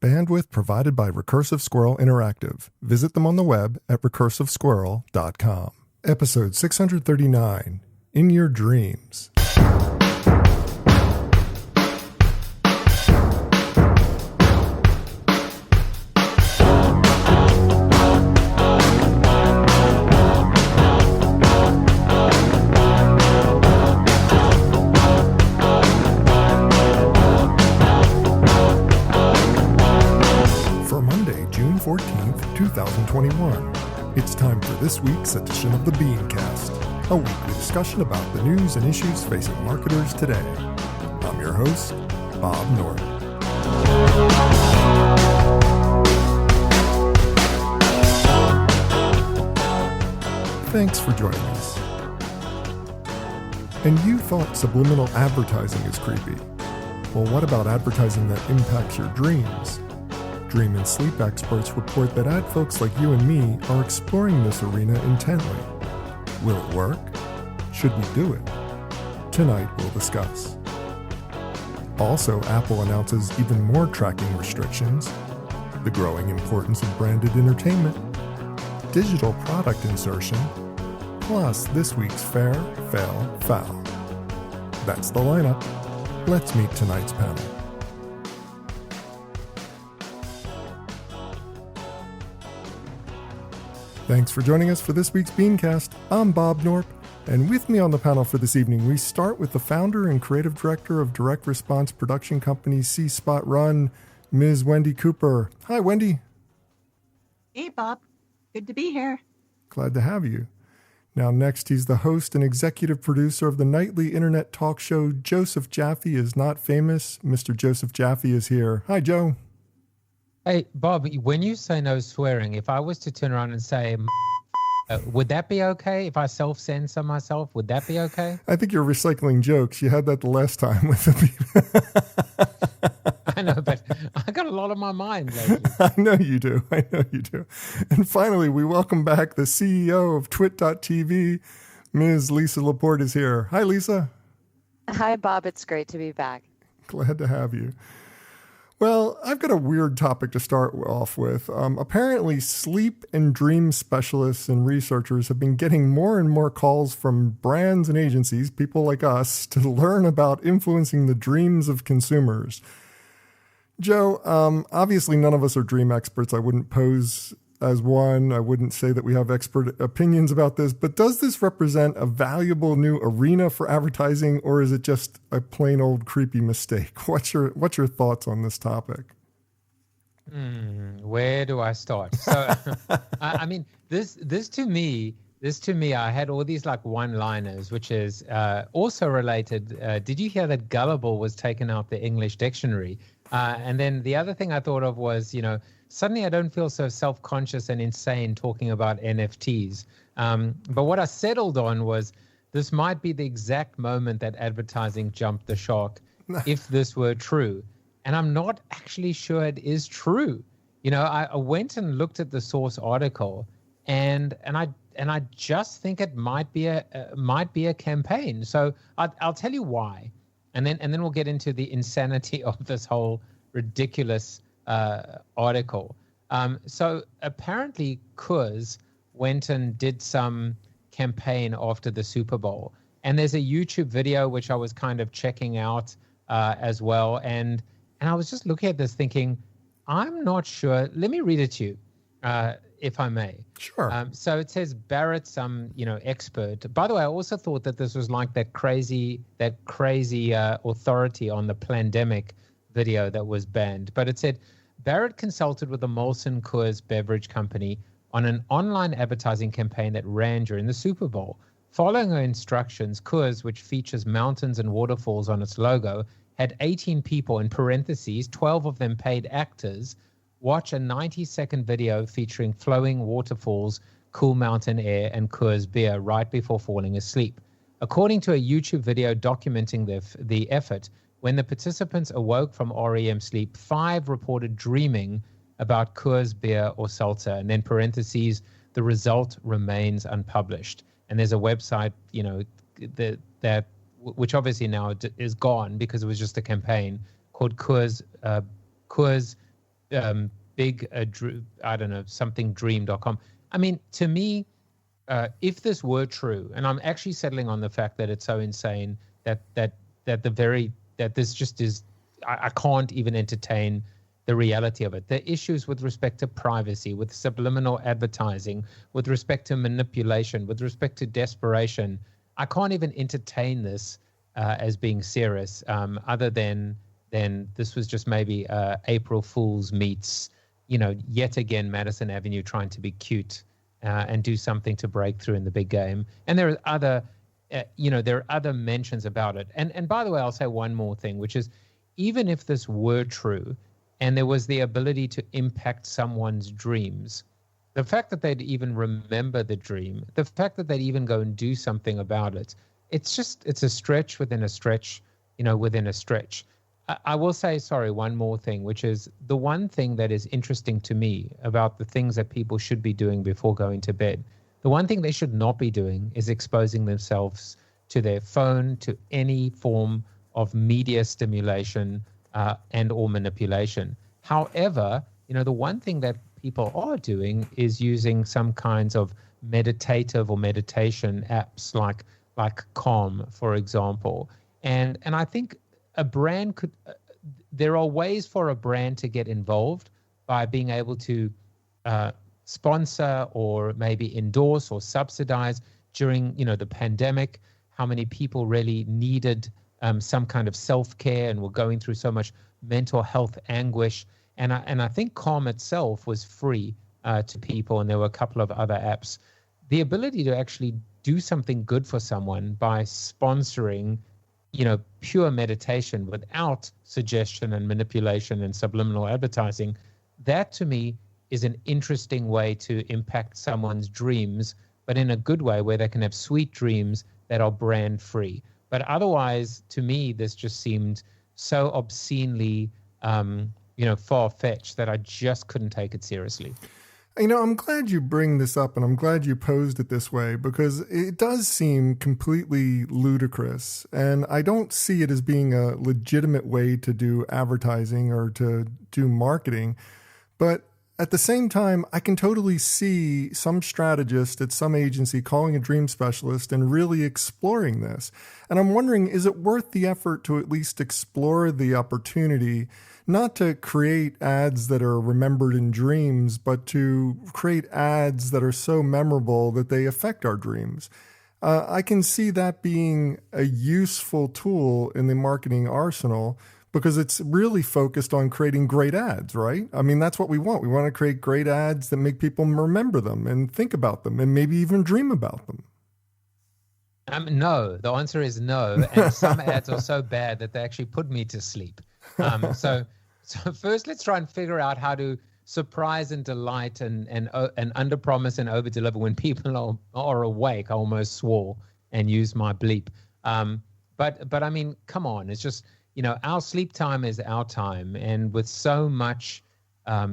Bandwidth provided by Recursive Squirrel Interactive. Visit them on the web at recursivesquirrel.com. Episode 639, In Your Dreams. For Monday, June 14th, 2021. It's time for this week's edition of the BeanCast, a weekly discussion about the news and issues facing marketers today. I'm your host, Bob Norton. Thanks for joining us. And you thought subliminal advertising is creepy. Well, what about advertising that impacts your dreams? Dream and sleep experts report that ad folks like you and me are exploring this arena intently. Will it work? Should we do it? Tonight we'll discuss. Also, Apple announces even more tracking restrictions, the growing importance of branded entertainment, digital product insertion, plus this week's Fair, Fail, Foul. That's the lineup. Let's meet tonight's panel. Thanks for joining us for this week's BeanCast. I'm Bob Norp, and with me on the panel for this evening, we start with the founder and creative director of direct response production company C Spot Run, Ms. Wendi Cooper. Hi, Wendi. Hey, Bob. Good to be here. Glad to have you. Now, next, he's the host and executive producer of the nightly internet talk show Joseph Jaffe Is Not Famous. Mr. Joseph Jaffe is here. Hi, Joe. Hey, Bob, when you say no swearing, if I was to turn around and say, would that be okay? If I self-censor myself, would that be okay? I think you're recycling jokes. You had that the last time with the people. I know, but I got a lot on my mind lately. I know you do. And finally, we welcome back the CEO of Twit.tv, Ms. Lisa Laporte is here. Hi, Lisa. Hi, Bob. It's great to be back. Glad to have you. Well, I've got a weird topic to start off with. Apparently, sleep and dream specialists and researchers have been getting more and more calls from brands and agencies, people like us, to learn about influencing the dreams of consumers. Joe, obviously none of us are dream experts. I wouldn't pose as one. I wouldn't say that we have expert opinions about this, but does this represent a valuable new arena for advertising, or is it just a plain old creepy mistake? What's your thoughts on this topic? Where do I start? So, I mean, this to me, I had all these like one-liners, which is also related. Did you hear that gullible was taken out the English dictionary? And then the other thing I thought of was, suddenly I don't feel so self-conscious and insane talking about NFTs. But what I settled on was this might be the exact moment that advertising jumped the shark if this were true. And I'm not actually sure it is true. I went and looked at the source article and I just think it might be a campaign. So I'll tell you why. And then we'll get into the insanity of this whole ridiculous article. So apparently Coors went and did some campaign after the Super Bowl. And there's a YouTube video which I was kind of checking out as well. And I was just looking at this thinking, I'm not sure. Let me read it to you, if I may. Sure. So it says Barrett, some expert. By the way, I also thought that this was like that crazy authority on the pandemic video that was banned. But it said Barrett consulted with the Molson Coors beverage company on an online advertising campaign that ran during the Super Bowl. Following her instructions, Coors, which features mountains and waterfalls on its logo, had 18 people, in parentheses, 12 of them paid actors, watch a 90-second video featuring flowing waterfalls, cool mountain air, and Coors beer right before falling asleep. According to a YouTube video documenting the effort, when the participants awoke from REM sleep, 5 reported dreaming about Coors beer or seltzer, and then parentheses, the result remains unpublished. And there's a website, that which obviously now is gone because it was just a campaign, called Coors big, I don't know, somethingdream.com. I mean, to me, if this were true, and I'm actually settling on the fact that it's so insane that this just is, I can't even entertain the reality of it. The issues with respect to privacy, with subliminal advertising, with respect to manipulation, with respect to desperation, I can't even entertain this as being serious, other than this was just maybe April Fool's meets, yet again Madison Avenue trying to be cute and do something to break through in the big game. And there are other, there are other mentions about it. And by the way, I'll say one more thing, which is, even if this were true and there was the ability to impact someone's dreams, the fact that they'd even remember the dream, the fact that they'd even go and do something about it, it's a stretch within a stretch, within a stretch. I will say, one more thing, which is the one thing that is interesting to me about the things that people should be doing before going to bed. The one thing they should not be doing is exposing themselves to their phone, to any form of media stimulation and or manipulation. However, the one thing that people are doing is using some kinds of meditative or meditation apps like Calm, for example. And I think a brand could, there are ways for a brand to get involved by being able to sponsor or maybe endorse or subsidize during, the pandemic, how many people really needed some kind of self-care and were going through so much mental health anguish. And I think Calm itself was free to people, and there were a couple of other apps. The ability to actually do something good for someone by sponsoring, pure meditation without suggestion and manipulation and subliminal advertising, that to me is an interesting way to impact someone's dreams, but in a good way where they can have sweet dreams that are brand free. But otherwise, to me, this just seemed so obscenely, far-fetched that I just couldn't take it seriously. I'm glad you bring this up, and I'm glad you posed it this way, because it does seem completely ludicrous, and I don't see it as being a legitimate way to do advertising or to do marketing. But at the same time, I can totally see some strategist at some agency calling a dream specialist and really exploring this. And I'm wondering, is it worth the effort to at least explore the opportunity, not to create ads that are remembered in dreams, but to create ads that are so memorable that they affect our dreams? I can see that being a useful tool in the marketing arsenal, because it's really focused on creating great ads, right? I mean, that's what we want. We want to create great ads that make people remember them and think about them and maybe even dream about them. No, the answer is no. And some ads are so bad that they actually put me to sleep. So first, let's try and figure out how to surprise and delight and underpromise and overdeliver when people are awake. I almost swore and used my bleep. But I mean, come on, it's just, our sleep time is our time. And with so much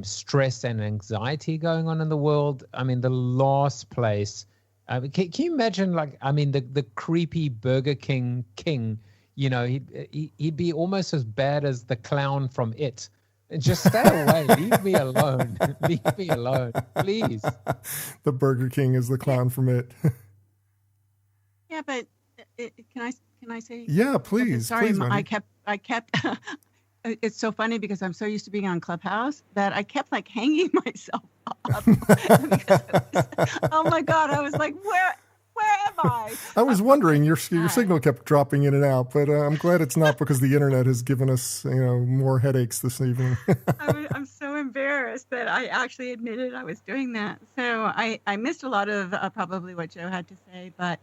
stress and anxiety going on in the world, I mean, the last place, can you imagine, the creepy Burger King king, he'd be almost as bad as the clown from It. Just stay away. Leave me alone. Leave me alone, please. The Burger King is the clown from It. Yeah, but can I say? Yeah, please. Sorry, please, I kept. It's so funny because I'm so used to being on Clubhouse that I kept hanging myself up. Oh my God! I was like, where am I? I was wondering, your signal kept dropping in and out, but I'm glad it's not because the internet has given us, more headaches this evening. I'm so embarrassed that I actually admitted I was doing that. So I missed a lot of probably what Joe had to say, but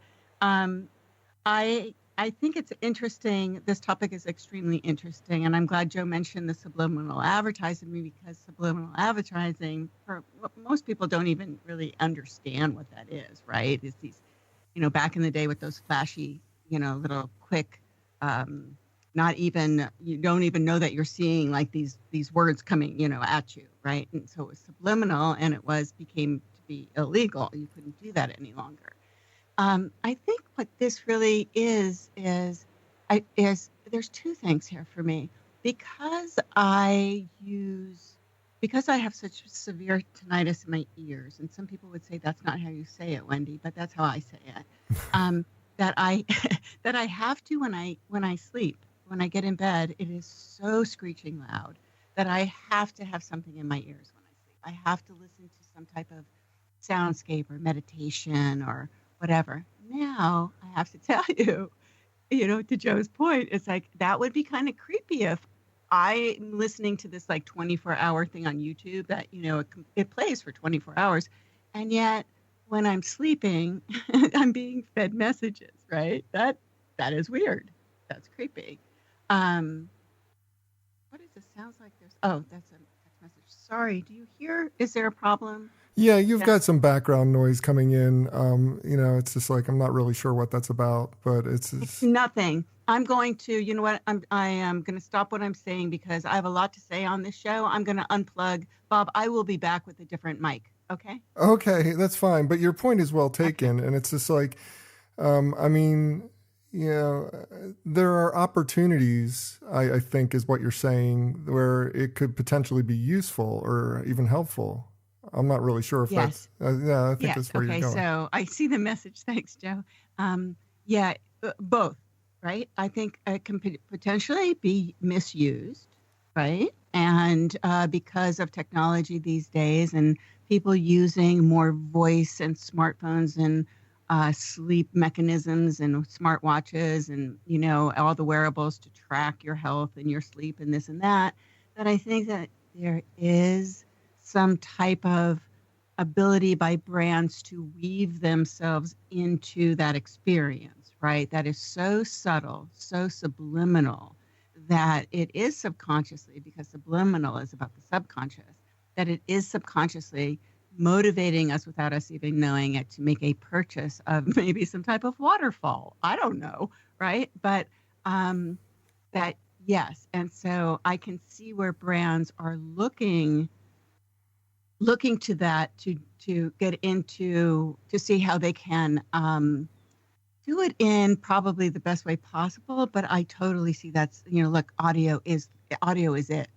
I think it's interesting. This topic is extremely interesting, and I'm glad Joe mentioned the subliminal advertising, because subliminal advertising, for most people, don't even really understand what that is, right? It's these, back in the day with those flashy, little quick, not even, you don't even know that you're seeing these words coming, at you, right? And so it was subliminal, and became to be illegal. You couldn't do that any longer. I think what this really is there's two things here for me. Because because I have such severe tinnitus in my ears, and some people would say that's not how you say it, Wendi, but that's how I say it. That I that I have to when I sleep, when I get in bed, it is so screeching loud that I have to have something in my ears when I sleep. I have to listen to some type of soundscape or meditation or whatever. Now I have to tell you, to Joe's point, it's like that would be kind of creepy if I'm listening to this like 24-hour thing on YouTube that, it plays for 24 hours. And yet when I'm sleeping, I'm being fed messages, right? That is weird. That's creepy. What is this? Sounds like there's, that's a text message. Sorry, do you hear? Is there a problem? Yeah, you've got some background noise coming in. It's just like, I'm not really sure what that's about, but it's nothing. I'm going to, you know what? I am going to stop what I'm saying because I have a lot to say on this show. I'm going to unplug. Bob, I will be back with a different mic. Okay. Okay, that's fine. But your point is well taken. Okay. And it's just like, there are opportunities, I think is what you're saying, where it could potentially be useful or even helpful. I'm not really sure if that's, I think that's where you're going. So I see the message. Thanks, Joe. Both, right? I think it can potentially be misused, right? And because of technology these days and people using more voice and smartphones and sleep mechanisms and smartwatches and, all the wearables to track your health and your sleep and this and that I think that there is some type of ability by brands to weave themselves into that experience, right? That is so subtle, so subliminal that it is subconsciously, because subliminal is about the subconscious, that it is subconsciously motivating us without us even knowing it to make a purchase of maybe some type of waterfall. I don't know, right? But that, yes. And so I can see where brands are looking to that to get into, to see how they can do it in probably the best way possible. But I totally see that's, look, audio is it,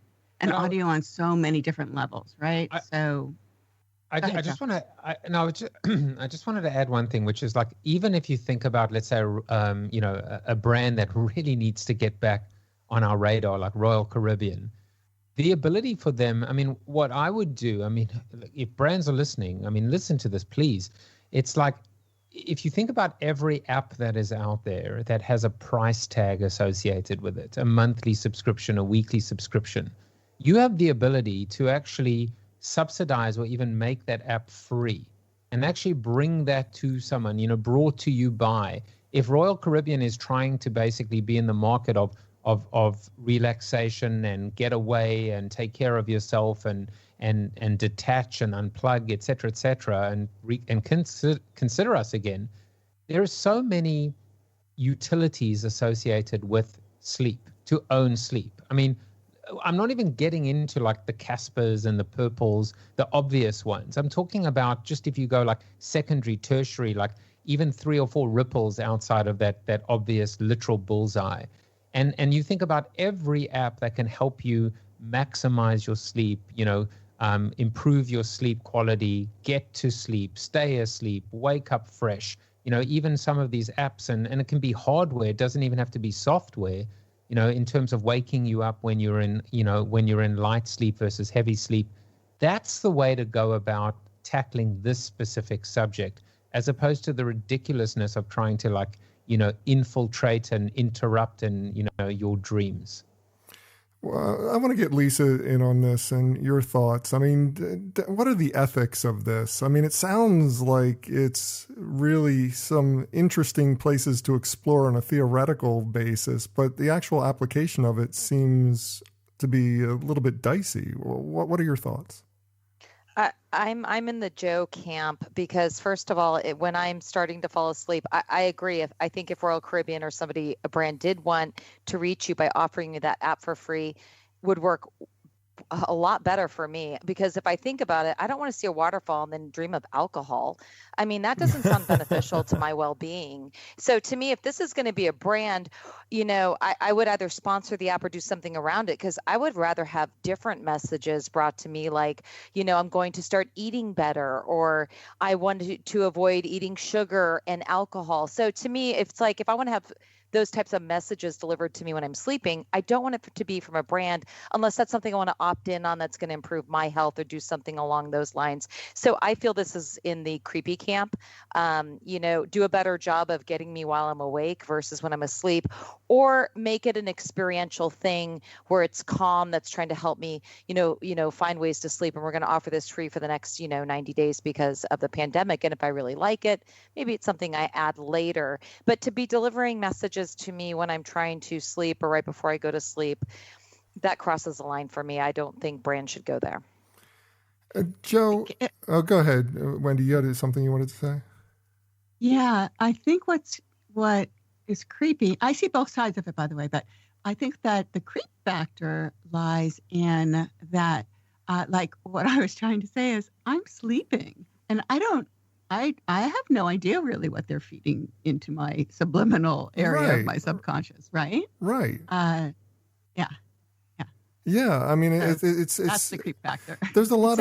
and audio on so many different levels, right? I just wanted to add one thing, which is like, even if you think about, let's say, a brand that really needs to get back on our radar, like Royal Caribbean, the ability for them, what I would do, if brands are listening, listen to this, please. It's like, if you think about every app that is out there that has a price tag associated with it, a monthly subscription, a weekly subscription, you have the ability to actually subsidize or even make that app free and actually bring that to someone, brought to you by. If Royal Caribbean is trying to basically be in the market of relaxation and get away and take care of yourself and detach and unplug, et cetera, and consider us again, there are so many utilities associated with sleep, to own sleep. I'm not even getting into like the Caspers and the Purples, the obvious ones. I'm talking about just if you go like secondary, tertiary, like even 3 or 4 ripples outside of that obvious literal bullseye. And you think about every app that can help you maximize your sleep, improve your sleep quality, get to sleep, stay asleep, wake up fresh. Even some of these apps, and it can be hardware, it doesn't even have to be software, in terms of waking you up when you're in light sleep versus heavy sleep. That's the way to go about tackling this specific subject, as opposed to the ridiculousness of trying to infiltrate and interrupt your dreams. Well, I want to get Lisa in on this and your thoughts. What are the ethics of this? It sounds like it's really some interesting places to explore on a theoretical basis, but the actual application of it seems to be a little bit dicey. What are your thoughts? I'm in the Joe camp because, first of all, when I'm starting to fall asleep, I agree. I think if Royal Caribbean or a brand did want to reach you by offering you that app for free, would work a lot better for me, because if I think about it, I don't want to see a waterfall and then dream of alcohol. I mean, that doesn't sound beneficial to my well-being. So to me, if this is going to be a brand, I would either sponsor the app or do something around it, because I would rather have different messages brought to me, like, I'm going to start eating better, or I want to avoid eating sugar and alcohol. So to me, it's like, if I want to have those types of messages delivered to me when I'm sleeping, I don't want it to be from a brand, unless that's something I want to opt in on that's going to improve my health or do something along those lines. So I feel this is in the creepy camp. Do a better job of getting me while I'm awake versus when I'm asleep, or make it an experiential thing where it's calm, that's trying to help me, find ways to sleep. And we're going to offer this free for the next, 90 days because of the pandemic. And if I really like it, maybe it's something I add later. But to be delivering messages to me when I'm trying to sleep or right before I go to sleep, that crosses the line for me. I don't think brands should go there. Joe, go ahead. Wendi, you had something you wanted to say? Yeah, I think what is creepy, I see both sides of it, by the way, but I think that the creep factor lies in that, like what I was trying to say is, I'm sleeping and I have no idea really what they're feeding into my subliminal area of my subconscious, right? Right. Yeah. Yeah, I mean, it's that's the creep factor. There's a lot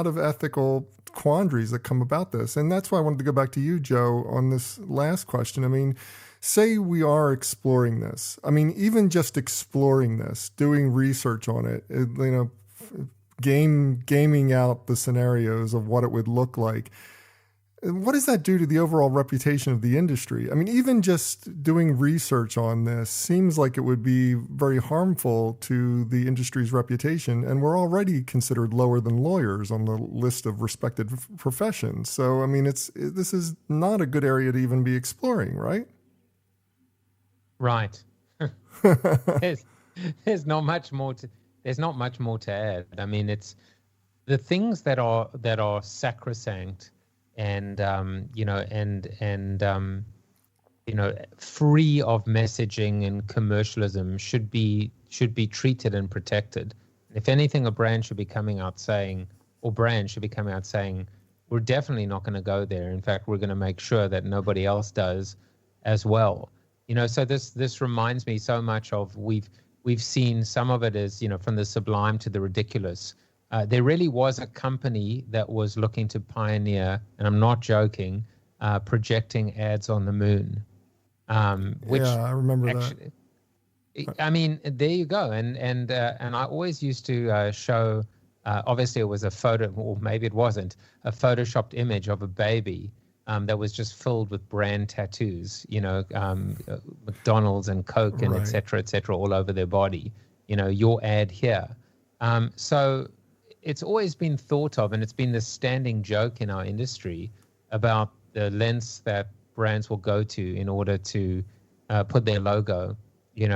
of ethical quandaries that come about this, and that's why I wanted to go back to you, Joe, on this last question. I mean, say we are exploring this. I mean, even just exploring this, doing research on it, gaming out the scenarios of what it would look like. What does that do to the overall reputation of the industry? I mean, even just doing research on this seems like it would be very harmful to the industry's reputation, and we're already considered lower than lawyers on the list of respected professions. So, I mean, this is not a good area to even be exploring, right? Right. There's not much more to add. I mean, it's the things that are sacrosanct and free of messaging and commercialism should be treated and protected. If anything, a brand should be coming out saying, we're definitely not going to go there. In fact, we're going to make sure that nobody else does as well. So this reminds me so much of we've seen some of it as, from the sublime to the ridiculous. There really was a company that was looking to pioneer, and I'm not joking, projecting ads on the moon. Which I remember that. I mean, there you go. And I always used to show, obviously it was a photo, or maybe it wasn't, a photoshopped image of a baby that was just filled with brand tattoos, McDonald's and Coke and et cetera, all over their body, your ad here. So it's always been thought of, and it's been the standing joke in our industry about the lengths that brands will go to in order to put their logo,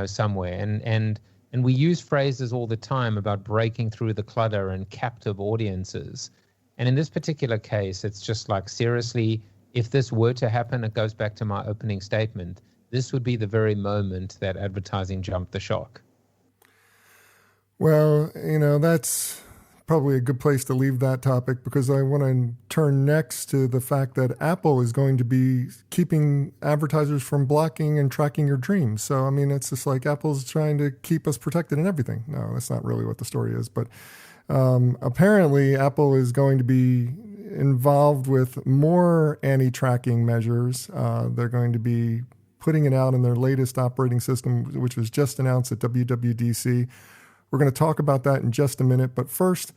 somewhere. And we use phrases all the time about breaking through the clutter and captive audiences. And in this particular case, it's just like, seriously, if this were to happen, it goes back to my opening statement. This would be the very moment that advertising jumped the shark. Well, that's probably a good place to leave that topic, because I want to turn next to the fact that Apple is going to be keeping advertisers from blocking and tracking your dreams. So, I mean, it's just like Apple's trying to keep us protected and everything. No, that's not really what the story is. But apparently, Apple is going to be involved with more anti-tracking measures. They're going to be putting it out in their latest operating system, which was just announced at WWDC. We're going to talk about that in just a minute. But first,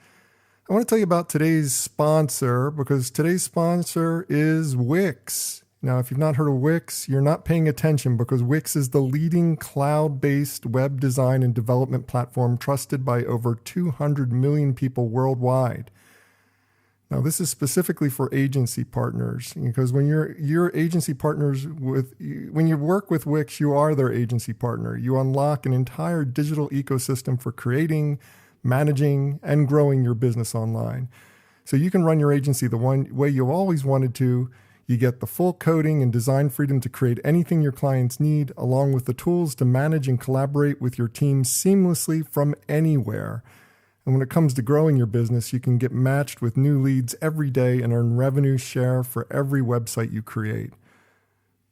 I want to tell you about today's sponsor, because today's sponsor is Wix. Now, if you've not heard of Wix, you're not paying attention, because Wix is the leading cloud-based web design and development platform trusted by over 200 million people worldwide. Now, this is specifically for agency partners, because when you're agency partners when you work with Wix, you are their agency partner. You unlock an entire digital ecosystem for creating, managing, and growing your business online. So you can run your agency the one way you always wanted to. You get the full coding and design freedom to create anything your clients need, along with the tools to manage and collaborate with your team seamlessly from anywhere. And when it comes to growing your business, you can get matched with new leads every day and earn revenue share for every website you create.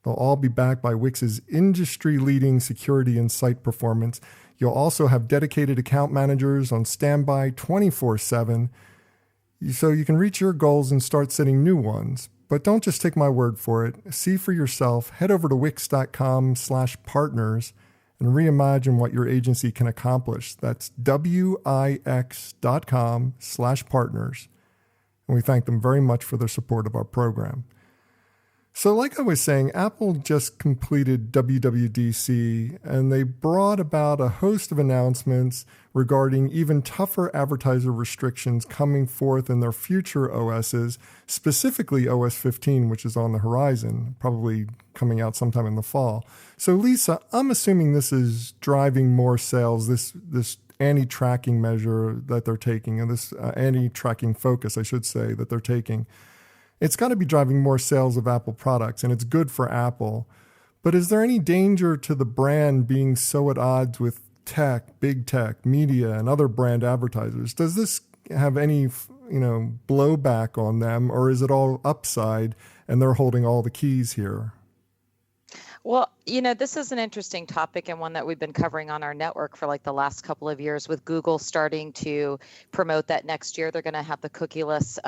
They'll all be backed by Wix's industry-leading security and site performance. You'll also have dedicated account managers on standby 24/7, so you can reach your goals and start setting new ones. But don't just take my word for it. See for yourself. Head over to wix.com/partners and reimagine what your agency can accomplish. That's wix.com/partners. And we thank them very much for their support of our program. So like I was saying, Apple just completed WWDC, and they brought about a host of announcements regarding even tougher advertiser restrictions coming forth in their future OSs, specifically OS 15, which is on the horizon, probably coming out sometime in the fall. So Lisa, I'm assuming this is driving more sales, this anti-tracking measure that they're taking, and this anti-tracking focus, I should say, that they're taking. It's got to be driving more sales of Apple products, and it's good for Apple. But is there any danger to the brand being so at odds with tech, big tech, media, and other brand advertisers? Does this have any, blowback on them, or is it all upside and they're holding all the keys here? Well, this is an interesting topic and one that we've been covering on our network for like the last couple of years, with Google starting to promote that next year they're going to have the cookieless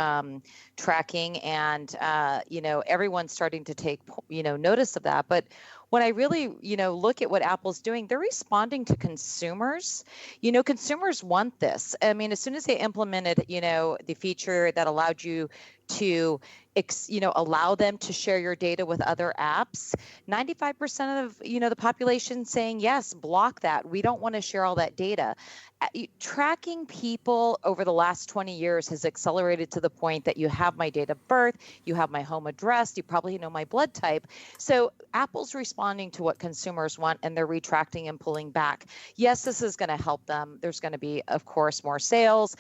tracking, and everyone's starting to take notice of that. But when I really look at what Apple's doing, they're responding to consumers. Consumers want this. I mean, as soon as they implemented the feature that allowed you to allow them to share your data with other apps, 95% of the population saying yes, block that. We don't want to share all that data. Tracking people over the last 20 years has accelerated to the point that you have my date of birth, you have my home address, you probably know my blood type. So Apple's responding to what consumers want, and they're retracting and pulling back. Yes, this is going to help them. There's going to be, of course, more sales.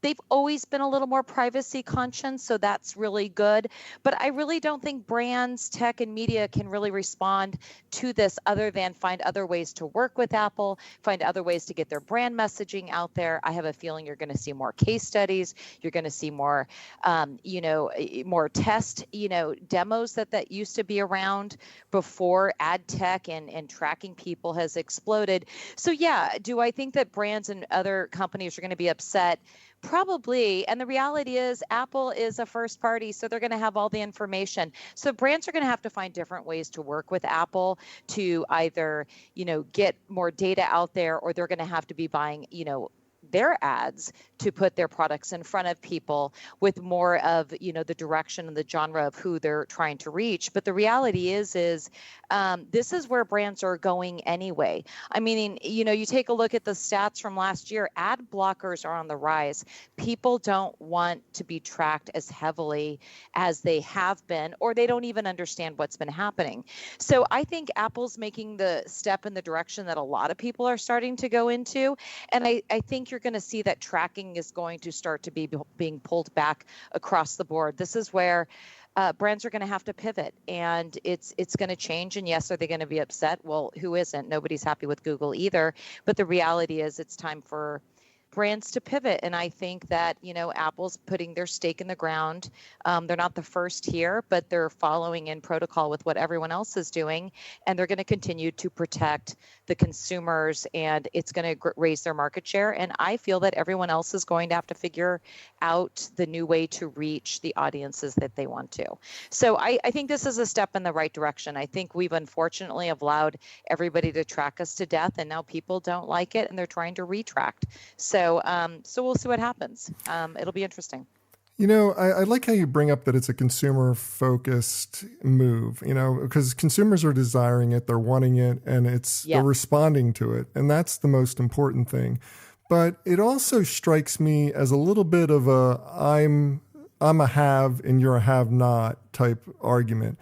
They've always been a little more privacy conscious, so that's really good. But I really don't think brands, tech, and media can really respond to this other than find other ways to work with Apple, find other ways to get their brand messaging out there. I have a feeling you're going to see more case studies. You're going to see more, more test, demos that used to be around before ad tech and tracking people has exploded. So yeah, do I think that brands and other companies are going to be upset? Probably. And the reality is Apple is a first party, so they're going to have all the information. So brands are going to have to find different ways to work with Apple to either, get more data out there, or they're going to have to be buying, their ads to put their products in front of people with more of, the direction and the genre of who they're trying to reach. But the reality is this is where brands are going anyway. I mean, you take a look at the stats from last year, ad blockers are on the rise. People don't want to be tracked as heavily as they have been, or they don't even understand what's been happening. So I think Apple's making the step in the direction that a lot of people are starting to go into. And I think you're going to see that tracking is going to start to be being pulled back across the board. This is where brands are going to have to pivot, and it's going to change. And yes, are they going to be upset? Well, who isn't? Nobody's happy with Google either. But the reality is it's time for brands to pivot. And I think that, Apple's putting their stake in the ground. They're not the first here, but they're following in protocol with what everyone else is doing. And they're going to continue to protect the consumers, and it's going to raise their market share. And I feel that everyone else is going to have to figure out the new way to reach the audiences that they want to. So I think this is a step in the right direction. I think we've unfortunately allowed everybody to track us to death, and now people don't like it, and they're trying to retract. So we'll see what happens. It'll be interesting. I like how you bring up that it's a consumer-focused move, because consumers are desiring it, they're wanting it, and they're responding to it. And that's the most important thing. But it also strikes me as a little bit of I'm a have and you're a have not type argument.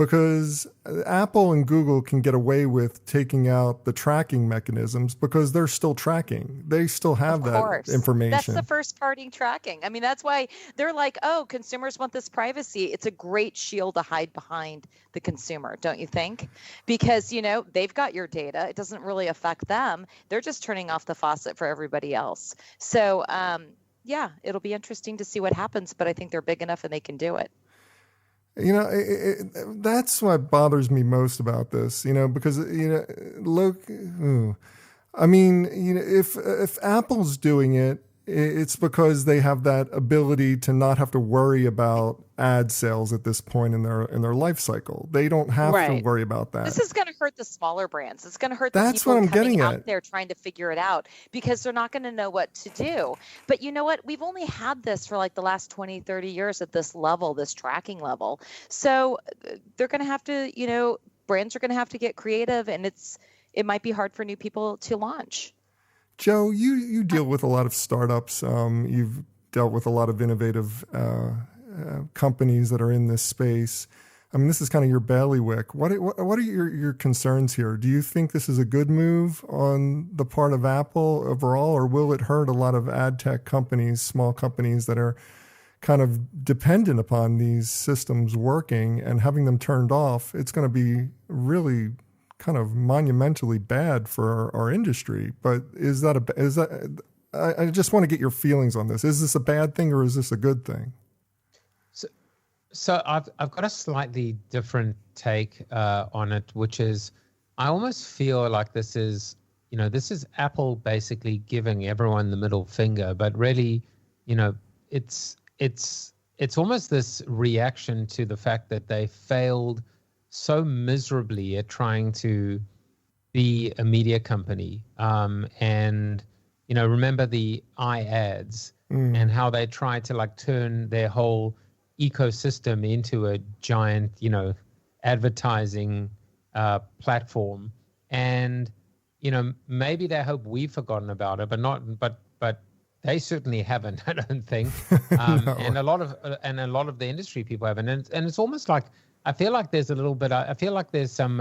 because Apple and Google can get away with taking out the tracking mechanisms because they're still tracking. They still have that information. That's the first party tracking. I mean, that's why they're like, oh, consumers want this privacy. It's a great shield to hide behind the consumer, don't you think? Because, you know, they've got your data. It doesn't really affect them. They're just turning off the faucet for everybody else. So, yeah, it'll be interesting to see what happens, but I think they're big enough and they can do it. You know, that's what bothers me most about this, you know, because, you know, look, I mean, you know, if Apple's doing it, it's because they have that ability to not have to worry about ad sales at this point in their life cycle. They don't have to worry about that. This is going to hurt the smaller brands. It's going to hurt the That's people what I'm coming getting out at. there trying to figure it out because they're not going to know what to do. But you know what? We've only had this for like the last 20, 30 years at this level, this tracking level. So they're going to have to, you know, brands are going to have to get creative, and it might be hard for new people to launch. Joe, you deal with a lot of startups. You've dealt with a lot of innovative companies that are in this space. I mean, this is kind of your bailiwick. What are your concerns here? Do you think this is a good move on the part of Apple overall, or will it hurt a lot of ad tech companies, small companies that are kind of dependent upon these systems working, and having them turned off? It's going to be really kind of monumentally bad for our industry. But I just want to get your feelings on this. Is this a bad thing or is this a good thing? So I've got a slightly different take on it, which is I almost feel like this is Apple basically giving everyone the middle finger, but really, you know, it's almost this reaction to the fact that they failed so miserably at trying to be a media company. And, you know, remember the iAds and how they tried to like turn their whole ecosystem into a giant, you know, advertising platform. And, you know, maybe they hope we've forgotten about it, but they certainly haven't, I don't think. No. And a lot of the industry people haven't. And it's almost like I feel like there's some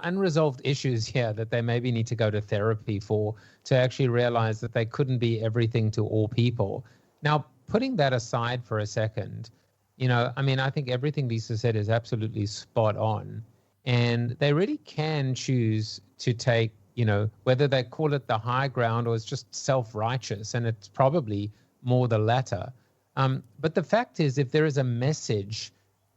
unresolved issues here that they maybe need to go to therapy for, to actually realize that they couldn't be everything to all people. Now, putting that aside for a second, you know, I mean, I think everything Lisa said is absolutely spot on. And they really can choose to take, you know, whether they call it the high ground or it's just self-righteous, and it's probably more the latter. But the fact is, if there is a message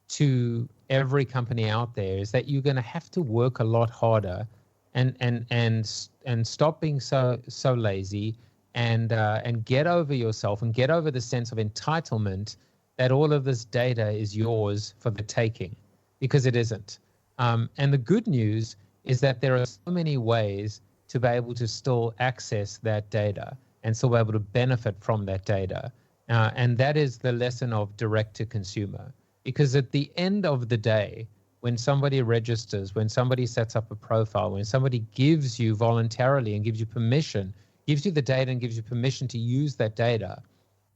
to every company out there, is that you're going to have to work a lot harder and stop being so lazy and get over yourself and get over the sense of entitlement that all of this data is yours for the taking, because it isn't. And the good news is that there are so many ways to be able to still access that data and still be able to benefit from that data. And that is the lesson of direct to consumer. Because at the end of the day, when somebody registers, when somebody sets up a profile, when somebody gives you voluntarily and gives you permission, gives you the data and gives you permission to use that data,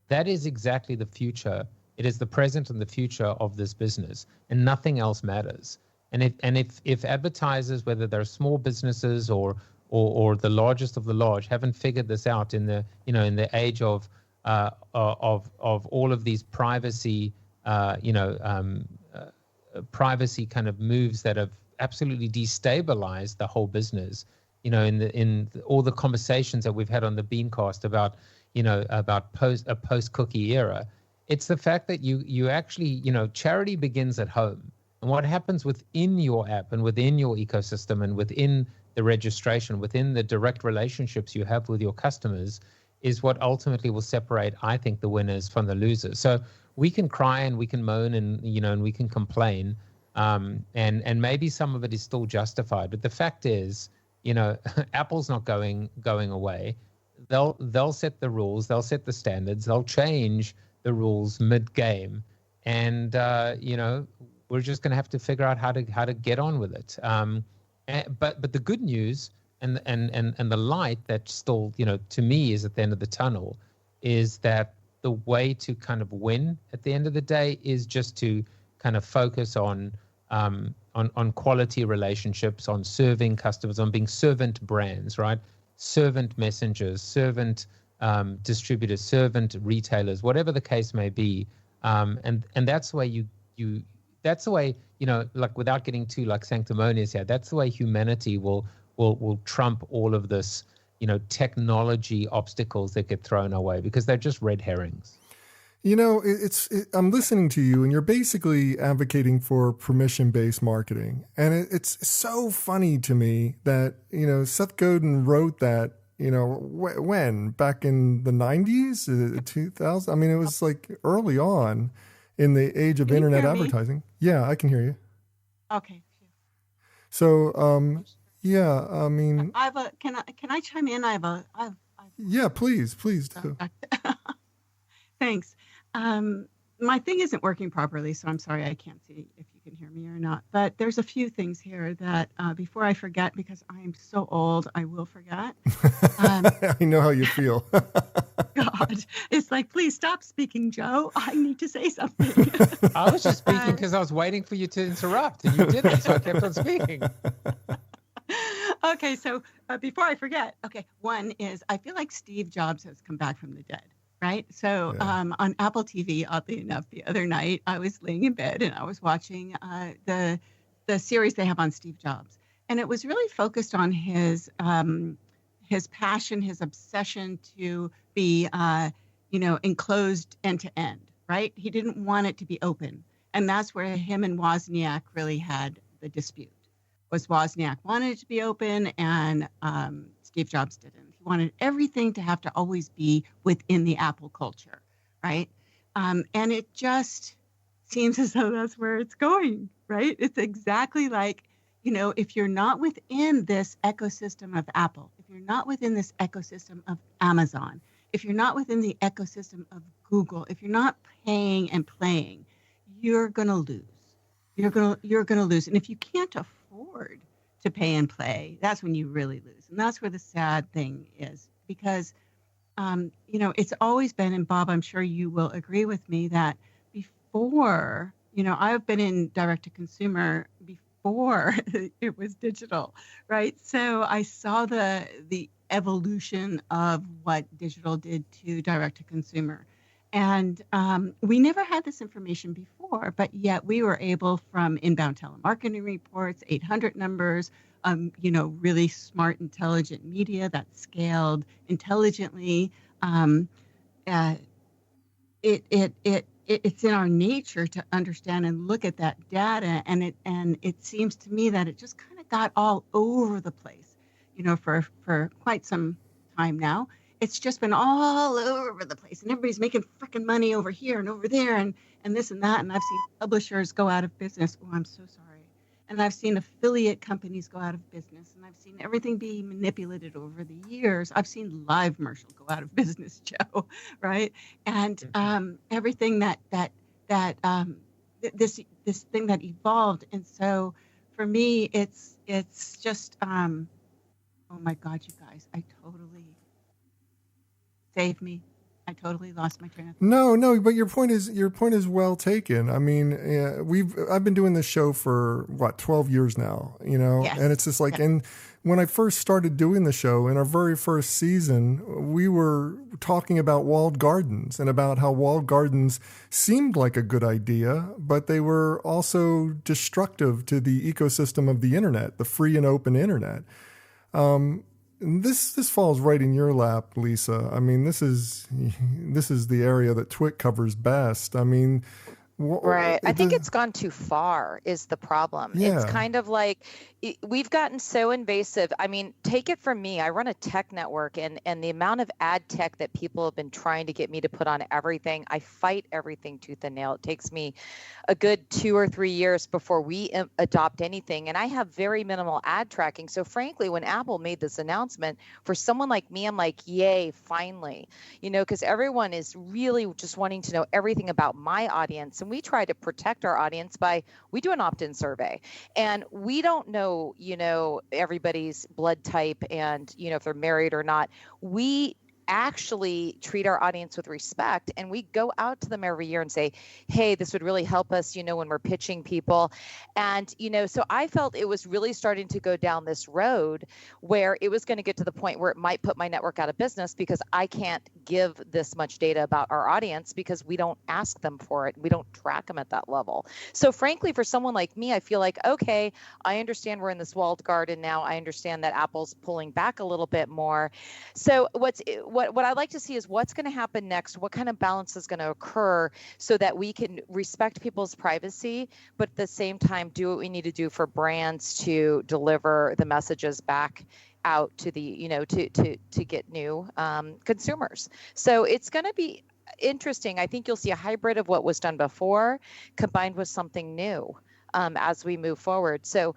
that is exactly the future. It is the present and the future of this business, and nothing else matters. And if advertisers, whether they're small businesses or the largest of the large, haven't figured this out in the age of all of these privacy privacy kind of moves that have absolutely destabilized the whole business. You know, in all the conversations that we've had on the BeanCast about a post-cookie era, it's the fact that you actually, you know, charity begins at home. And what happens within your app and within your ecosystem and within the registration, within the direct relationships you have with your customers, is what ultimately will separate, I think, the winners from the losers. So we can cry and we can moan and we can complain, and maybe some of it is still justified. But the fact is, you know, Apple's not going away. They'll set the rules, they'll set the standards, they'll change the rules mid-game, and we're just going to have to figure out how to get on with it. But the good news and the light that still, you know, to me is at the end of the tunnel, is that the way to kind of win at the end of the day is just to kind of focus on on quality relationships, on serving customers, on being servant brands, right? Servant messengers, servant distributors, servant retailers, whatever the case may be. And that's the way that's the way, like without getting too like sanctimonious here, that's the way humanity will trump all of this, technology obstacles that get thrown our way, because they're just red herrings. I'm listening to you, and you're basically advocating for permission-based marketing. And it's so funny to me that, Seth Godin wrote that, when? Back in the 90s, 2000? I mean, it was like early on in the age of internet advertising. Yeah, I can hear you. Okay. So, yeah, I mean... Can I chime in? Yeah, please do. Thanks. My thing isn't working properly, so I'm sorry I can't see if you can hear me or not. But there's a few things here that before I forget, because I am so old, I will forget. I know how you feel. God, it's like, please stop speaking, Joe. I need to say something. I was just speaking because I was waiting for you to interrupt, and you didn't, so I kept on speaking. Okay, so before I forget, one is I feel like Steve Jobs has come back from the dead. Right. So on Apple TV, oddly enough, the other night I was laying in bed and I was watching the series they have on Steve Jobs. And it was really focused on his passion, his obsession to be, enclosed end to end. Right. He didn't want it to be open. And that's where him and Wozniak really had the dispute. Was Wozniak wanted it to be open and Steve Jobs didn't. Wanted everything to have to always be within the Apple culture, right? And it just seems as though that's where it's going, right? It's exactly like, if you're not within this ecosystem of Apple, if you're not within this ecosystem of Amazon, if you're not within the ecosystem of Google, if you're not paying and playing, you're going to lose. You're going to lose. And if you can't afford to pay and play, that's when you really lose. And that's where the sad thing is, because, it's always been, and Bob, I'm sure you will agree with me, that before, I've been in direct to consumer before it was digital, right? So I saw the evolution of what digital did to direct to consumer. And we never had this information before, but yet we were able, from inbound telemarketing reports, 800 numbers, really smart, intelligent media that scaled intelligently. It's in our nature to understand and look at that data, and it seems to me that it just kind of got all over the place, for quite some time now. It's just been all over the place, and everybody's making freaking money over here and over there and this and that. And I've seen publishers go out of business. Oh, I'm so sorry. And I've seen affiliate companies go out of business, and I've seen everything be manipulated over the years. I've seen Live Commercial go out of business, Joe, right? And everything this thing that evolved. And so for me, it's just, oh my God, you guys, I totally... Save me. I totally lost my train of thought. No, but your point is well taken. I mean, I've been doing this show for 12 years now, Yes. And it's just like, and when I first started doing the show in our very first season, we were talking about walled gardens and about how walled gardens seemed like a good idea, but they were also destructive to the ecosystem of the internet, the free and open internet. This falls right in your lap, Lisa. I mean, this is the area that Twit covers best. I mean, right. I think it's gone too far is the problem. Yeah. It's kind of like we've gotten so invasive. I mean, take it from me. I run a tech network, and the amount of ad tech that people have been trying to get me to put on everything, I fight everything tooth and nail. It takes me a good 2 or 3 years before we adopt anything. And I have very minimal ad tracking. So frankly, when Apple made this announcement, for someone like me, I'm like, yay, finally, because everyone is really just wanting to know everything about my audience. And we try to protect our audience we do an opt-in survey, and we don't know, everybody's blood type and, if they're married or not. We actually treat our audience with respect. And we go out to them every year and say, hey, this would really help us, when we're pitching people. And, so I felt it was really starting to go down this road where it was going to get to the point where it might put my network out of business because I can't give this much data about our audience because we don't ask them for it. We don't track them at that level. So frankly, for someone like me, I feel like, okay, I understand we're in this walled garden now. I understand that Apple's pulling back a little bit more. So what I'd like to see is what's going to happen next. What kind of balance is going to occur so that we can respect people's privacy, but at the same time do what we need to do for brands to deliver the messages back out to the, to get new consumers. So it's going to be interesting. I think you'll see a hybrid of what was done before combined with something new as we move forward. So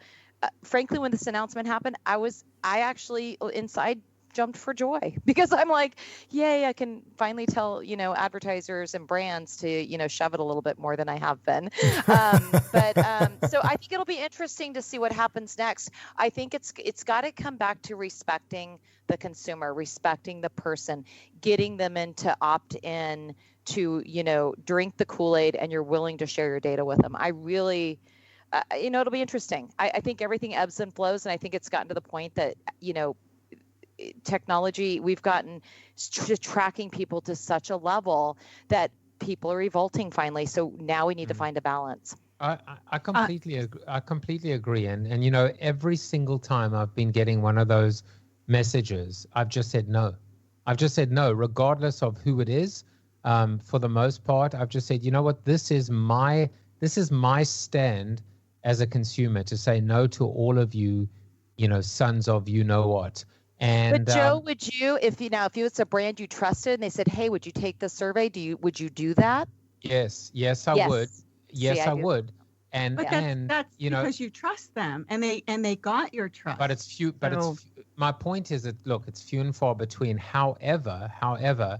frankly, when this announcement happened, I actually inside jumped for joy because I'm like, yay, I can finally tell, advertisers and brands to, shove it a little bit more than I have been. So I think it'll be interesting to see what happens next. I think it's got to come back to respecting the consumer, respecting the person, getting them into opt in to, drink the Kool-Aid and you're willing to share your data with them. I really, it'll be interesting. I think everything ebbs and flows. And I think it's gotten to the point that, technology, we've gotten to tracking people to such a level that people are revolting finally. So now we need to find a balance. I completely agree. And every single time I've been getting one of those messages, I've just said no. Regardless of who it is. For the most part, I've just said, you know what, this is my stand as a consumer to say no to all of you, sons of what. And but Joe, would you, if it's a brand you trusted and they said, hey, would you take the survey? Would you do that? Yes, I would. Yes, I would. And that's because you trust them and they got your trust. But it's few. But my point is that look, it's few and far between. However,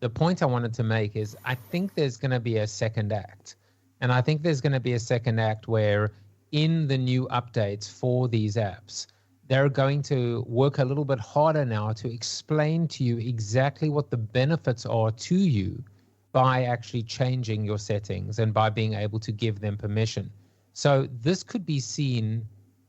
the point I wanted to make is I think there's going to be a second act, and I think there's going to be a second act where in the new updates for these apps, they're going to work a little bit harder now to explain to you exactly what the benefits are to you by actually changing your settings and by being able to give them permission. So this could be seen,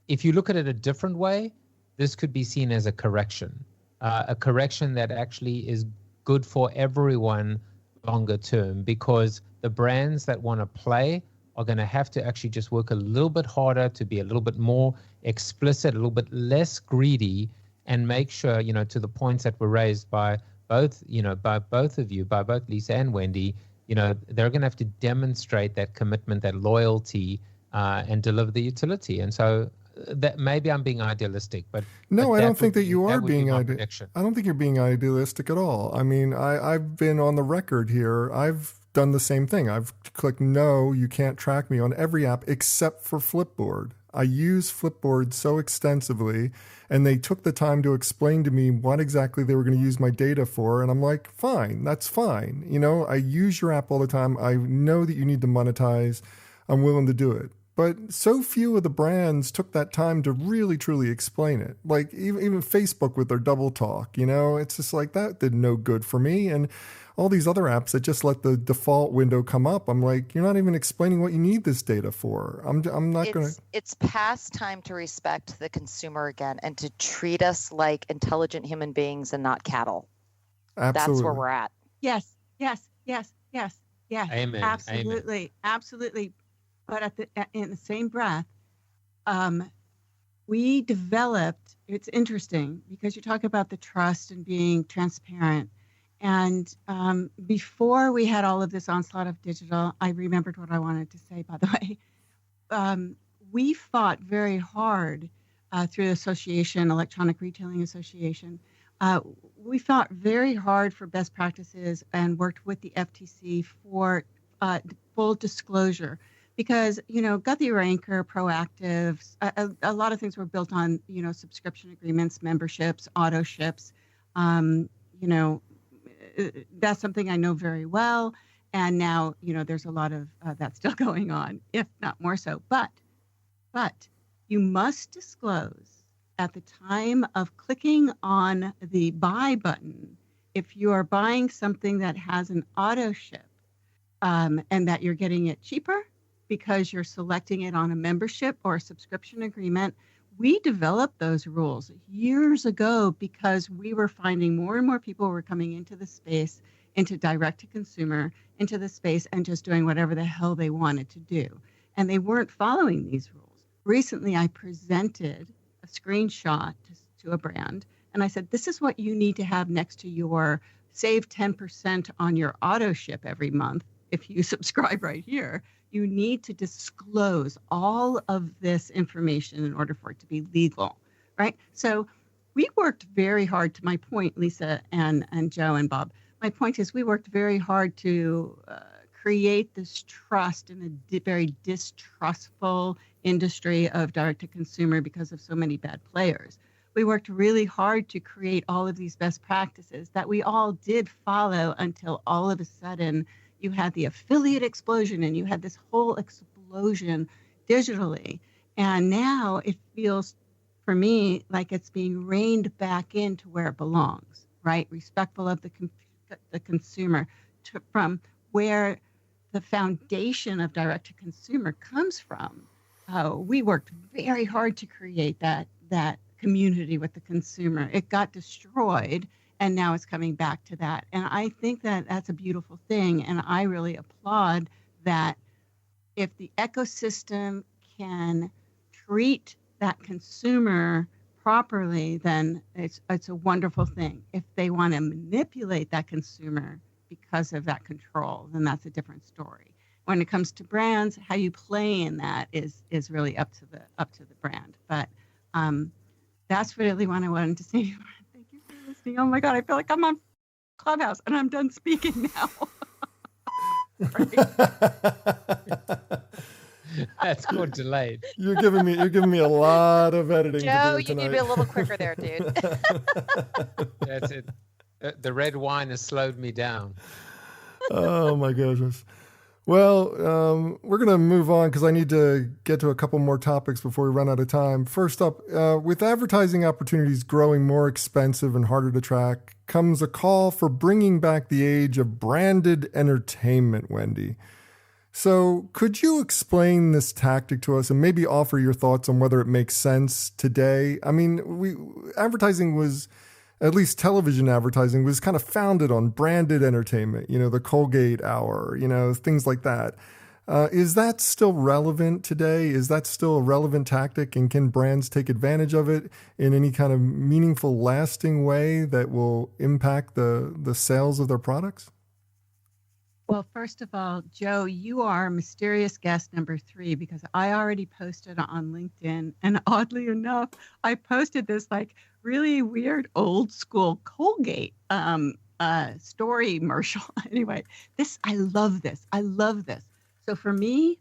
if you look at it a different way, this could be seen as a correction that actually is good for everyone longer term, because the brands that want to play are going to have to actually just work a little bit harder to be a little bit more explicit, a little bit less greedy, and make sure, to the points that were raised by both of you, by both Lisa and Wendi, they're going to have to demonstrate that commitment, that loyalty, and deliver the utility. And so that maybe I'm being idealistic, but no, I don't think that you are being idealistic. I don't think you're being idealistic at all. I mean, I've been on the record here. I've done the same thing. I've clicked no, you can't track me on every app except for Flipboard. I use Flipboard so extensively, and they took the time to explain to me what exactly they were going to use my data for. And I'm like, fine, that's fine. I use your app all the time. I know that you need to monetize. I'm willing to do it. But so few of the brands took that time to really, truly explain it. Like even Facebook with their double talk, it's just like that did no good for me. And all these other apps that just let the default window come up, I'm like, you're not even explaining what you need this data for. I'm not going to. It's past time to respect the consumer again and to treat us like intelligent human beings and not cattle. Absolutely. That's where we're at. Yes. Amen. Absolutely. But in the same breath, we developed, it's interesting because you talk about the trust and being transparent. And before we had all of this onslaught of digital, I remembered what I wanted to say, by the way. We fought very hard through the Electronic Retailing Association. We fought very hard for best practices and worked with the FTC for full disclosure. Because, Guthrie Ranker, Proactive, a lot of things were built on, subscription agreements, memberships, auto ships. That's something I know very well. And now, there's a lot of that still going on, if not more so. But you must disclose at the time of clicking on the buy button if you are buying something that has an auto ship, and that you're getting it cheaper because you're selecting it on a membership or a subscription agreement, we developed those rules years ago because we were finding more and more people were coming into the space, into direct to consumer, into the space and just doing whatever the hell they wanted to do. And they weren't following these rules. Recently, I presented a screenshot to a brand, and I said, this is what you need to have next to your save 10% on your auto ship every month. If you subscribe right here, you need to disclose all of this information in order for it to be legal, right? So we worked very hard, to my point, Lisa and Joe and Bob. My point is we worked very hard to create this trust in a very distrustful industry of direct-to-consumer because of so many bad players. We worked really hard to create all of these best practices that we all did follow until all of a sudden you had the affiliate explosion and you had this whole explosion digitally. And now it feels, for me, like it's being reined back into where it belongs, right? Respectful of the consumer, from where the foundation of direct-to-consumer comes from. We worked very hard to create that community with the consumer. It got destroyed, and now it's coming back to that. And I think that that's a beautiful thing, and I really applaud that. If the ecosystem can treat that consumer properly, then it's a wonderful thing. If they want to manipulate that consumer because of that control, then that's a different story. When it comes to brands, how you play in that is really up to the brand. But that's really what I wanted to say. Thank you for listening. Oh my God, I feel like I'm on Clubhouse and I'm done speaking now. That's called delayed. You're giving me a lot of editing. Joe, to do you need to be a little quicker there, dude. That's it. The red wine has slowed me down. Oh my goodness. Well, we're going to move on because I need to get to a couple more topics before we run out of time. First up, with advertising opportunities growing more expensive and harder to track, comes a call for bringing back the age of branded entertainment, Wendi. So could you explain this tactic to us and maybe offer your thoughts on whether it makes sense today? I mean, advertising was, at least television advertising, was kind of founded on branded entertainment, the Colgate Hour, things like that. Is that still relevant today? Is that still a relevant tactic? And can brands take advantage of it in any kind of meaningful, lasting way that will impact the sales of their products? Well, first of all, Joe, you are mysterious guest number 3 because I already posted on LinkedIn. And oddly enough, I posted this really weird old school Colgate story commercial. Anyway, I love this. So for me,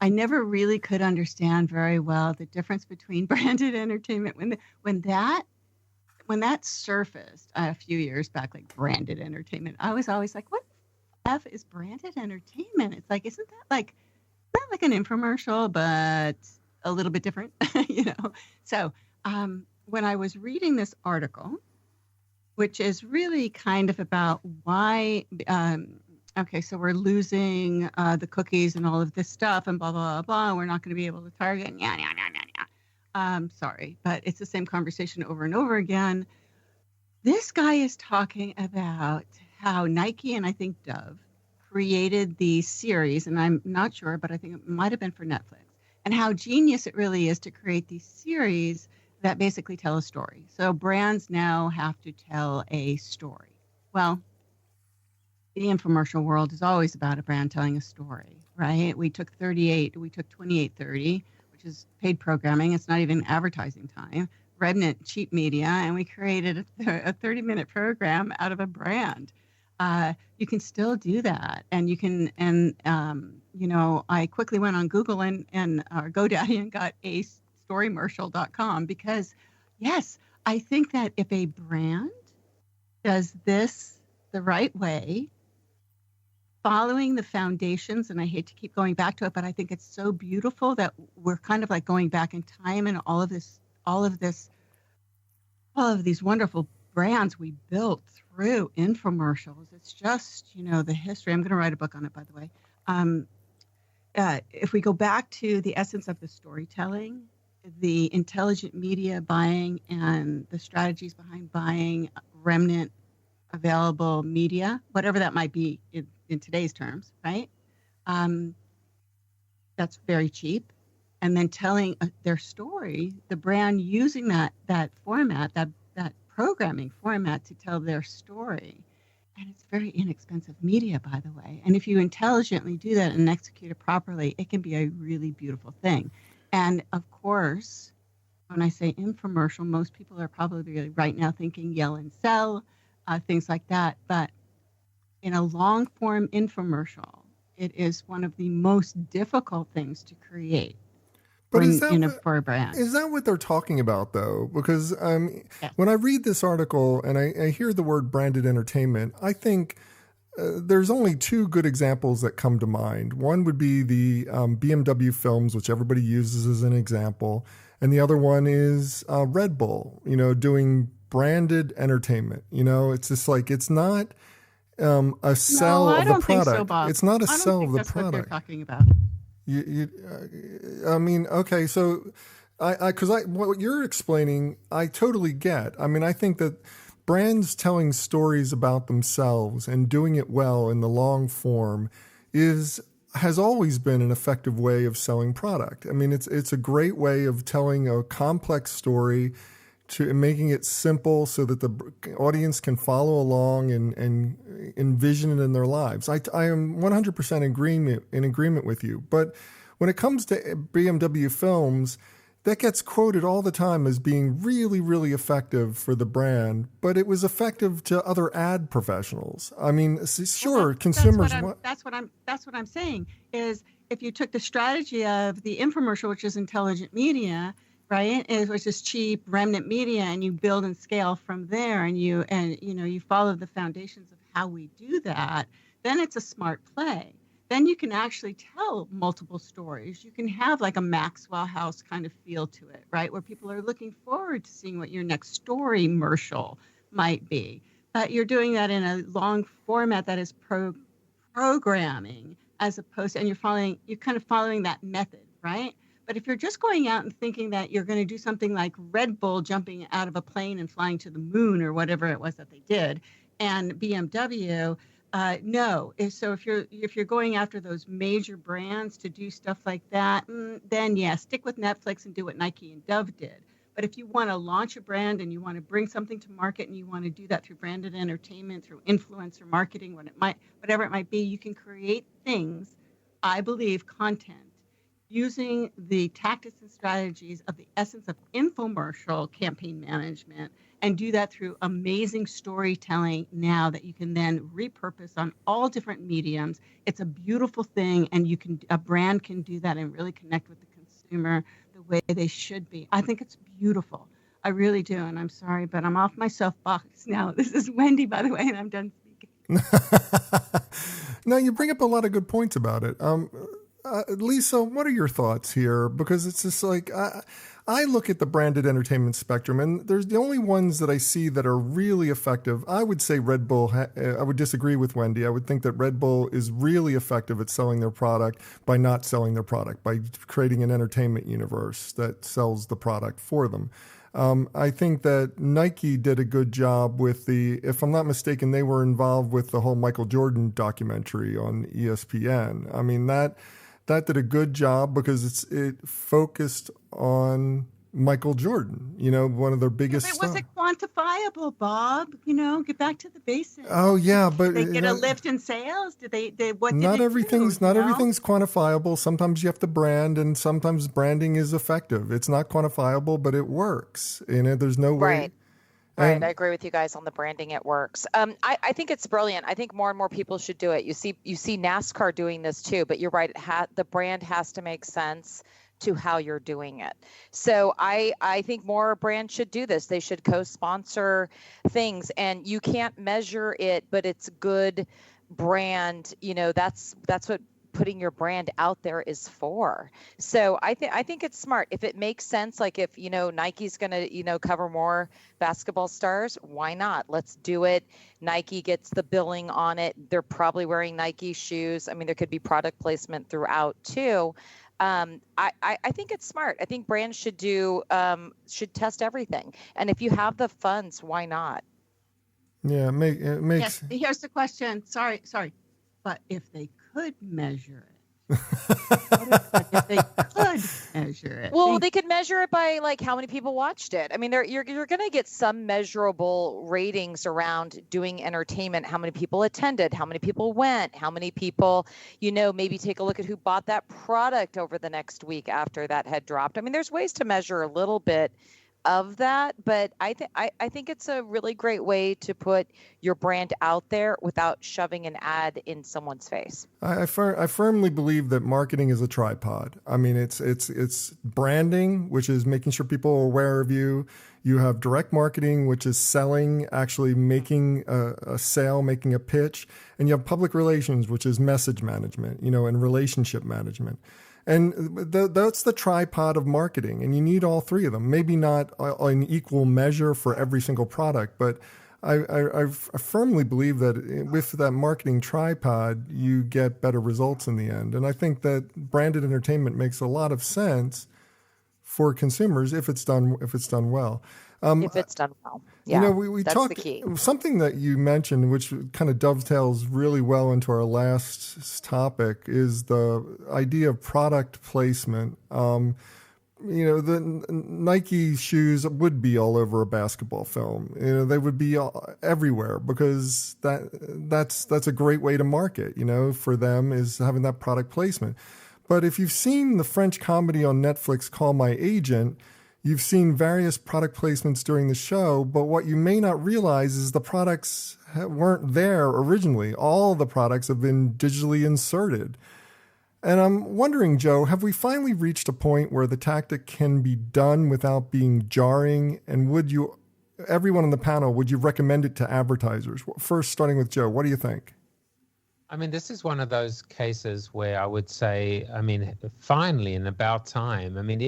I never really could understand very well the difference between branded entertainment when that surfaced a few years back, like branded entertainment. I was always like, what F is branded entertainment? It's like, isn't that not like an infomercial, but a little bit different, So when I was reading this article, which is really kind of about why, so we're losing the cookies and all of this stuff and blah, blah, blah, blah. We're not going to be able to target. Sorry, but it's the same conversation over and over again. This guy is talking about how Nike and I think Dove created the series, and I'm not sure, but I think it might have been for Netflix, and how genius it really is to create these series that basically tell a story. So brands now have to tell a story. Well, the infomercial world is always about a brand telling a story, right? We took 2830, which is paid programming. It's not even advertising time. Remnant cheap media, and we created a 30-minute program out of a brand. You can still do that, and you can. And I quickly went on Google and GoDaddy and got storymercial.com because, yes, I think that if a brand does this the right way, following the foundations, and I hate to keep going back to it, but I think it's so beautiful that we're kind of like going back in time and all of these wonderful brands we built through infomercials. It's just, the history. I'm going to write a book on it, by the way. If we go back to the essence of the storytelling, the intelligent media buying and the strategies behind buying remnant available media, whatever that might be in today's terms, right? That's very cheap. And then telling their story, the brand using that format, that programming format to tell their story. And it's very inexpensive media, by the way. And if you intelligently do that and execute it properly, it can be a really beautiful thing. And of course, when I say infomercial, most people are probably right now thinking yell and sell, things like that. But in a long form infomercial, it is one of the most difficult things to create. But For a brand. Is that what they're talking about, though? Because Yes. when I read this article and I hear the word branded entertainment, I think there's only two good examples that come to mind. One would be the BMW films, which everybody uses as an example. And the other one is Red Bull, doing branded entertainment. It's just like, it's not a sell of the product. Think so, Bob. It's not a sell of the that's product. What they're talking about. Okay, so what you're explaining, I totally get. I think that brands telling stories about themselves and doing it well in the long form has always been an effective way of selling product. It's a great way of telling a complex story and making it simple so that the audience can follow along and envision it in their lives. I am 100% in agreement with you. But when it comes to BMW films, that gets quoted all the time as being really, really effective for the brand, but it was effective to other ad professionals. Consumers. That's what I'm saying is if you took the strategy of the infomercial, which is intelligent media, right, which is cheap remnant media, and you build and scale from there, and you follow the foundations of how we do that, then it's a smart play. Then you can actually tell multiple stories. You can have like a Maxwell House kind of feel to it, right, where people are looking forward to seeing what your next story commercial might be. But you're doing that in a long format that is programming, as opposed to, and you're kind of following that method, right? But if you're just going out and thinking that you're going to do something like Red Bull jumping out of a plane and flying to the moon or whatever it was that they did, and BMW, no. So if you're going after those major brands to do stuff like that, then yeah, stick with Netflix and do what Nike and Dove did. But if you want to launch a brand and you want to bring something to market and you want to do that through branded entertainment, through influencer marketing, whatever it might be, you can create things, I believe, content, using the tactics and strategies of the essence of infomercial campaign management, and do that through amazing storytelling now that you can then repurpose on all different mediums. It's a beautiful thing, and a brand can do that and really connect with the consumer the way they should be. I think it's beautiful. I really do, and I'm sorry, but I'm off my soapbox now. This is Wendi, by the way, and I'm done speaking. No, you bring up a lot of good points about it. Lisa, what are your thoughts here? Because it's just like, I look at the branded entertainment spectrum, and there's the only ones that I see that are really effective. I would say Red Bull. I would disagree with Wendi. I would think that Red Bull is really effective at selling their product by not selling their product, by creating an entertainment universe that sells the product for them. I think that Nike did a good job with if I'm not mistaken, they were involved with the whole Michael Jordan documentary on ESPN. That did a good job because it focused on Michael Jordan, one of their biggest stars. Was it quantifiable, Bob? Get back to the basics. Oh yeah, but did they get a lift in sales? Not everything's quantifiable. Sometimes you have to brand, and sometimes branding is effective. It's not quantifiable, but it works. There's no way. Right. I agree with you guys on the branding. It works. I think it's brilliant. I think more and more people should do it. You see NASCAR doing this too, but you're right. The brand has to make sense to how you're doing it. So I think more brands should do this. They should co-sponsor things, and you can't measure it, but it's good brand. That's what putting your brand out there is for. So I think it's smart. If it makes sense, like if, Nike's going to, cover more basketball stars, why not? Let's do it. Nike gets the billing on it. They're probably wearing Nike shoes. I mean, there could be product placement throughout too. I think it's smart. I think brands should should test everything. And if you have the funds, why not? Yeah, it makes. Yes, here's the question. Sorry. But if they could measure it, what if they could measure it? Well, they could measure it by like how many people watched it. I mean, you're going to get some measurable ratings around doing entertainment. How many people attended? How many people went? How many people, maybe take a look at who bought that product over the next week after that had dropped. I mean, there's ways to measure a little bit of that, but I think it's a really great way to put your brand out there without shoving an ad in someone's face. I firmly believe that marketing is a tripod. I mean, it's branding, which is making sure people are aware of you. You have direct marketing, which is selling, actually making a sale, making a pitch, and you have public relations, which is message management, and relationship management. And that's the tripod of marketing, and you need all three of them. Maybe not in equal measure for every single product, but I firmly believe that with that marketing tripod, you get better results in the end. And I think that branded entertainment makes a lot of sense for consumers if it's done well. If it's done well. Yeah, we that's talked, the key. Something that you mentioned, which kind of dovetails really well into our last topic, is the idea of product placement. The Nike shoes would be all over a basketball film. They would be everywhere because that's a great way to market, for them, is having that product placement. But if you've seen the French comedy on Netflix, Call My Agent, you've seen various product placements during the show, but what you may not realize is the products weren't there originally. All the products have been digitally inserted. And I'm wondering, Joe, have we finally reached a point where the tactic can be done without being jarring? And everyone on the panel, would you recommend it to advertisers? First, starting with Joe, what do you think? I mean, this is one of those cases where I would say, finally, and about time. I mean,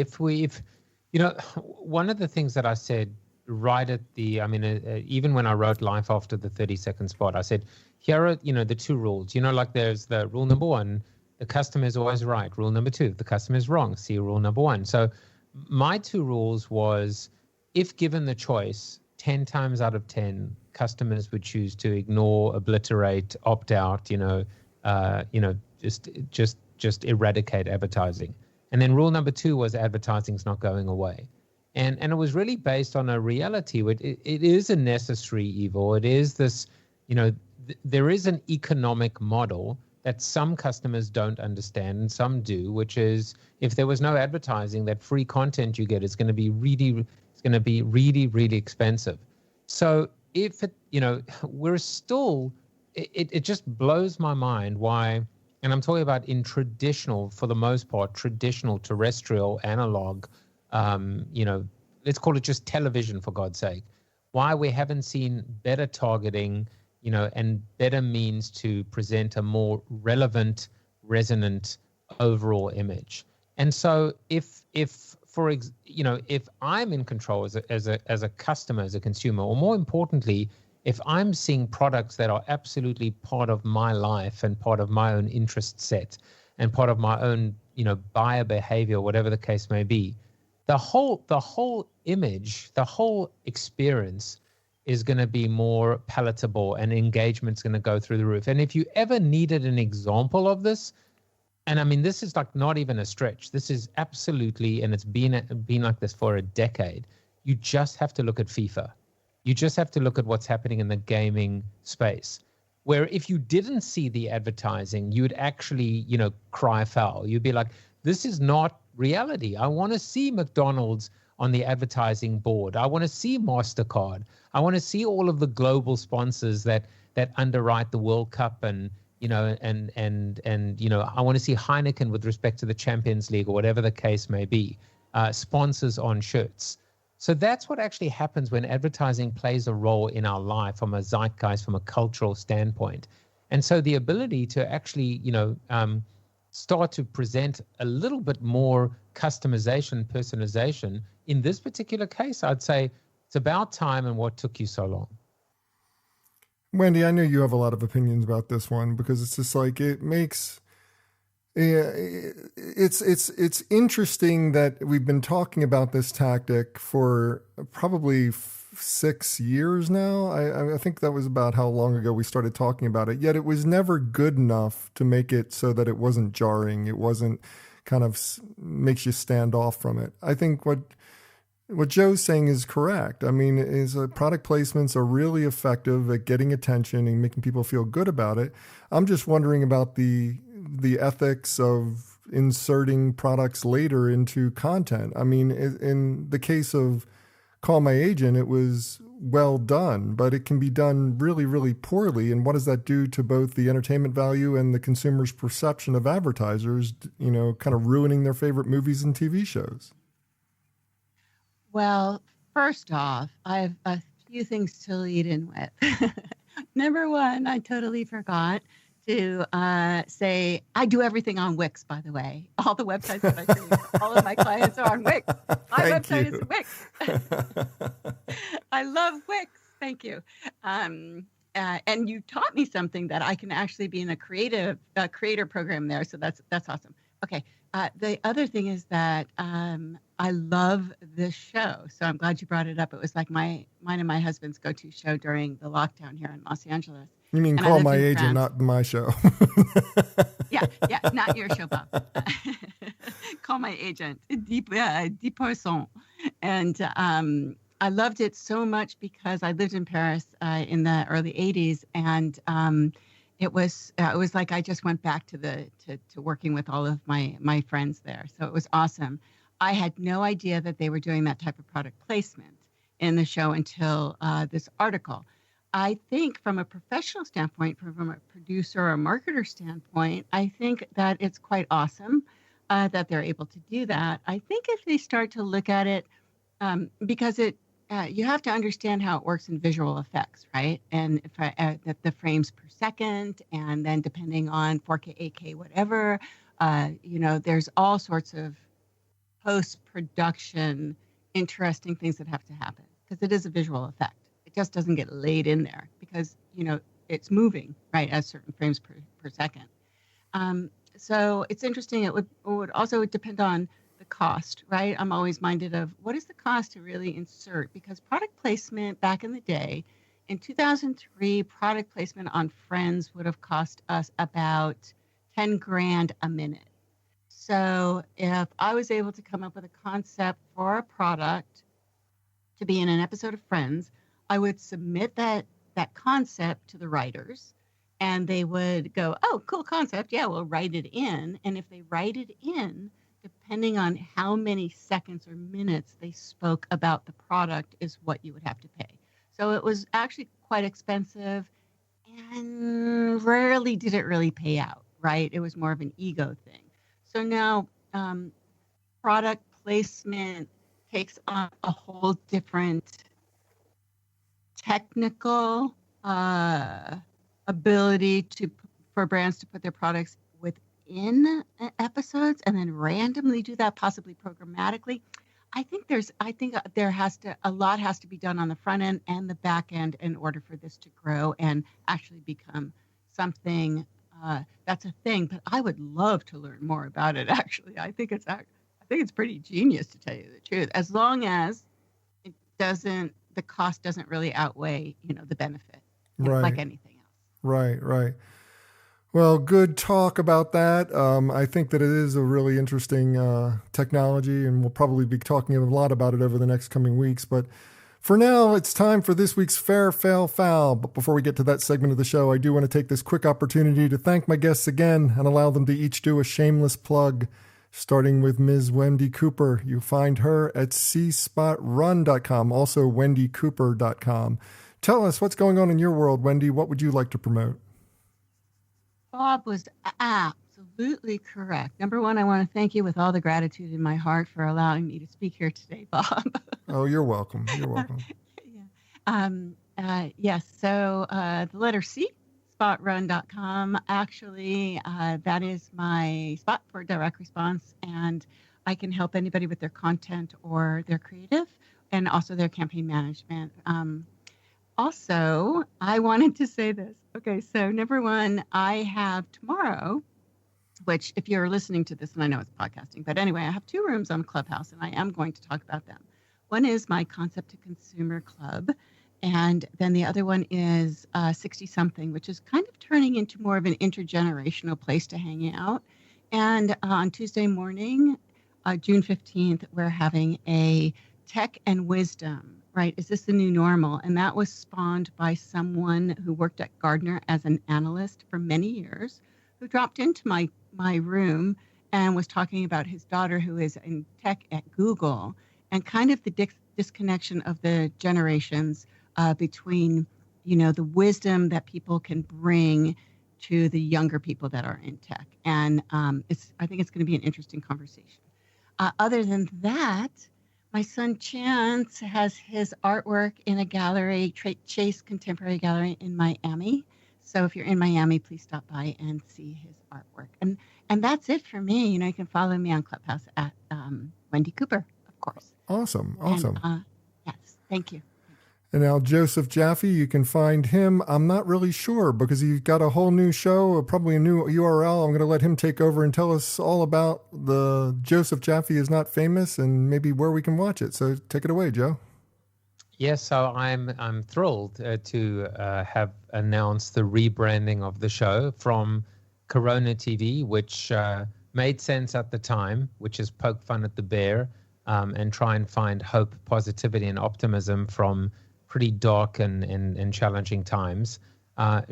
one of the things that I said right at even when I wrote Life After the 30-second spot, I said, here are, the two rules. There's the rule number one, the customer is always right. Rule number two, the customer is wrong. See rule number one. So my two rules was, if given the choice, 10 times out of 10, customers would choose to ignore, obliterate, opt out, just eradicate advertising. And then rule number two was advertising's not going away. And it was really based on a reality. It is a necessary evil. It is this, there is an economic model that some customers don't understand and some do, which is if there was no advertising, that free content you get is going to be really expensive. So if we're still, it just blows my mind why. And I'm talking about in traditional, for the most part, traditional terrestrial analog, let's call it just television, for God's sake, why we haven't seen better targeting, and better means to present a more relevant, resonant overall image. And so if I'm in control as a customer, as a consumer, or more importantly, if I'm seeing products that are absolutely part of my life and part of my own interest set and part of my own, buyer behavior, whatever the case may be, the whole image, the whole experience is going to be more palatable and engagement's going to go through the roof. And if you ever needed an example of this, and this is like not even a stretch, this is absolutely, and it's been like this for a decade, you just have to look at FIFA. You just have to look at what's happening in the gaming space, where if you didn't see the advertising, you would actually, cry foul. You'd be like, this is not reality. I want to see McDonald's on the advertising board. I want to see MasterCard. I want to see all of the global sponsors that underwrite the World Cup and I want to see Heineken with respect to the Champions League or whatever the case may be, sponsors on shirts. So that's what actually happens when advertising plays a role in our life from a zeitgeist, from a cultural standpoint. And so the ability to actually, start to present a little bit more customization, personalization. In this particular case, I'd say it's about time, and what took you so long? Wendi, I know you have a lot of opinions about this one, because it's just like, it makes, it's interesting that we've been talking about this tactic for probably 6 years now. I think that was about how long ago we started talking about it, yet it was never good enough to make it so that it wasn't jarring. It wasn't kind of makes you stand off from it. I think what Joe's saying is correct. I mean, product placements are really effective at getting attention and making people feel good about it. I'm just wondering about the ethics of inserting products later into content. I mean, in the case of Call My Agent, it was well done, but it can be done really, really poorly. And what does that do to both the entertainment value and the consumer's perception of advertisers, kind of ruining their favorite movies and TV shows? Well, first off, I have a few things to lead in with. Number one, I totally forgot to say I do everything on Wix, by the way. All the websites that I create for all of my clients are on Wix. My website is Wix. I love Wix. Thank you. And you taught me something that I can actually be in a creator program there. So that's awesome. Okay. The other thing is that I love this show. So I'm glad you brought it up. It was like mine and my husband's go-to show during the lockdown here in Los Angeles. You mean Call My Agent, not my show. Yeah, not your show, Bob. Call My Agent, Dix Person. And I loved it so much because I lived in Paris in the early 80s, and it was like I just went back to working with all of my friends there. So it was awesome. I had no idea that they were doing that type of product placement in the show until this article. I think from a professional standpoint, from a producer or a marketer standpoint, I think that it's quite awesome that they're able to do that. I think if they start to look at it, because you have to understand how it works in visual effects, right? And if the frames per second, and then depending on 4K, 8K, whatever, there's all sorts of post-production interesting things that have to happen, because it is a visual effect. It just doesn't get laid in there because, it's moving, right, at certain frames per second. So it's interesting. It would also depend on the cost, right? I'm always minded of what is the cost to really insert, because product placement back in the day, in 2003, product placement on Friends would have cost us about $10,000 a minute. So if I was able to come up with a concept for a product to be in an episode of Friends, I would submit that concept to the writers, and they would go, oh, cool concept. Yeah, we'll write it in. And if they write it in, depending on how many seconds or minutes they spoke about the product is what you would have to pay. So it was actually quite expensive, and rarely did it really pay out, right? It was more of an ego thing. So now product placement takes on a whole different technical ability for brands to put their products within episodes and then randomly do that, possibly programmatically. I think a lot has to be done on the front end and the back end in order for this to grow and actually become something that's a thing. But I would love to learn more about it. Actually, I think it's pretty genius, to tell you the truth, as long as the cost doesn't really outweigh, the benefit, right, like anything else. Right. Well, good talk about that. I think that it is a really interesting technology, and we'll probably be talking a lot about it over the next coming weeks. But for now, it's time for this week's Fair, Fail, Foul. But before we get to that segment of the show, I do want to take this quick opportunity to thank my guests again and allow them to each do a shameless plug, starting with Ms. Wendi Cooper. You find her at cspotrun.com, also wendicooper.com. Tell us what's going on in your world, Wendi. What would you like to promote? Bob was absolutely correct. Number one, I want to thank you with all the gratitude in my heart for allowing me to speak here today, Bob. Oh, you're welcome. You're welcome. Yes. So the letter C, hotspotrun.com. Actually, that is my spot for direct response, and I can help anybody with their content or their creative and also their campaign management. Also, I wanted to say this. Okay, so number one, I have tomorrow, which if you're listening to this, and I know it's podcasting, but anyway, I have 2 rooms on Clubhouse, and I am going to talk about them. One is my Concept to Consumer Club, and then the other one is 60-something, which is kind of turning into more of an intergenerational place to hang out. And on Tuesday morning, June 15th, we're having a Tech and Wisdom, right? Is this the new normal? And that was spawned by someone who worked at Gardner as an analyst for many years, who dropped into my room and was talking about his daughter who is in tech at Google, and kind of the disconnection of the generations between, the wisdom that people can bring to the younger people that are in tech. And I think it's going to be an interesting conversation. Other than that, my son Chance has his artwork in a gallery, Chase Contemporary Gallery in Miami. So if you're in Miami, please stop by and see his artwork. And that's it for me. You can follow me on Clubhouse at Wendi Cooper, of course. Awesome. And, yes, thank you. And now Joseph Jaffe, you can find him. I'm not really sure because he's got a whole new show, probably a new URL. I'm going to let him take over and tell us all about the Joseph Jaffe is Not Famous and maybe where we can watch it. So take it away, Joe. Yes, so I'm thrilled to have announced the rebranding of the show from Corona TV, which made sense at the time, which is poke fun at the bear and try and find hope, positivity, and optimism from pretty dark and challenging times.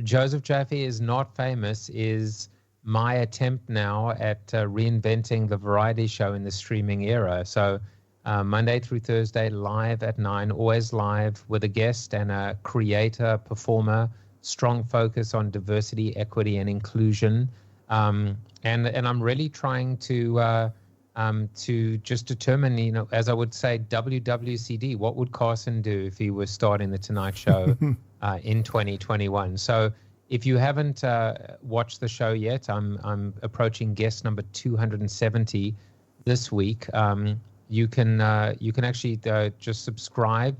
Joseph Jaffe is Not Famous is my attempt now at reinventing the variety show in the streaming era. So Monday through Thursday, live at 9, always live with a guest and a creator, performer, strong focus on diversity, equity, and inclusion. And I'm really trying to just determine, as I would say, WWCD, what would Carson do if he was starting the Tonight Show in 2021? So if you haven't watched the show yet, I'm approaching guest number 270 this week. You can actually just subscribe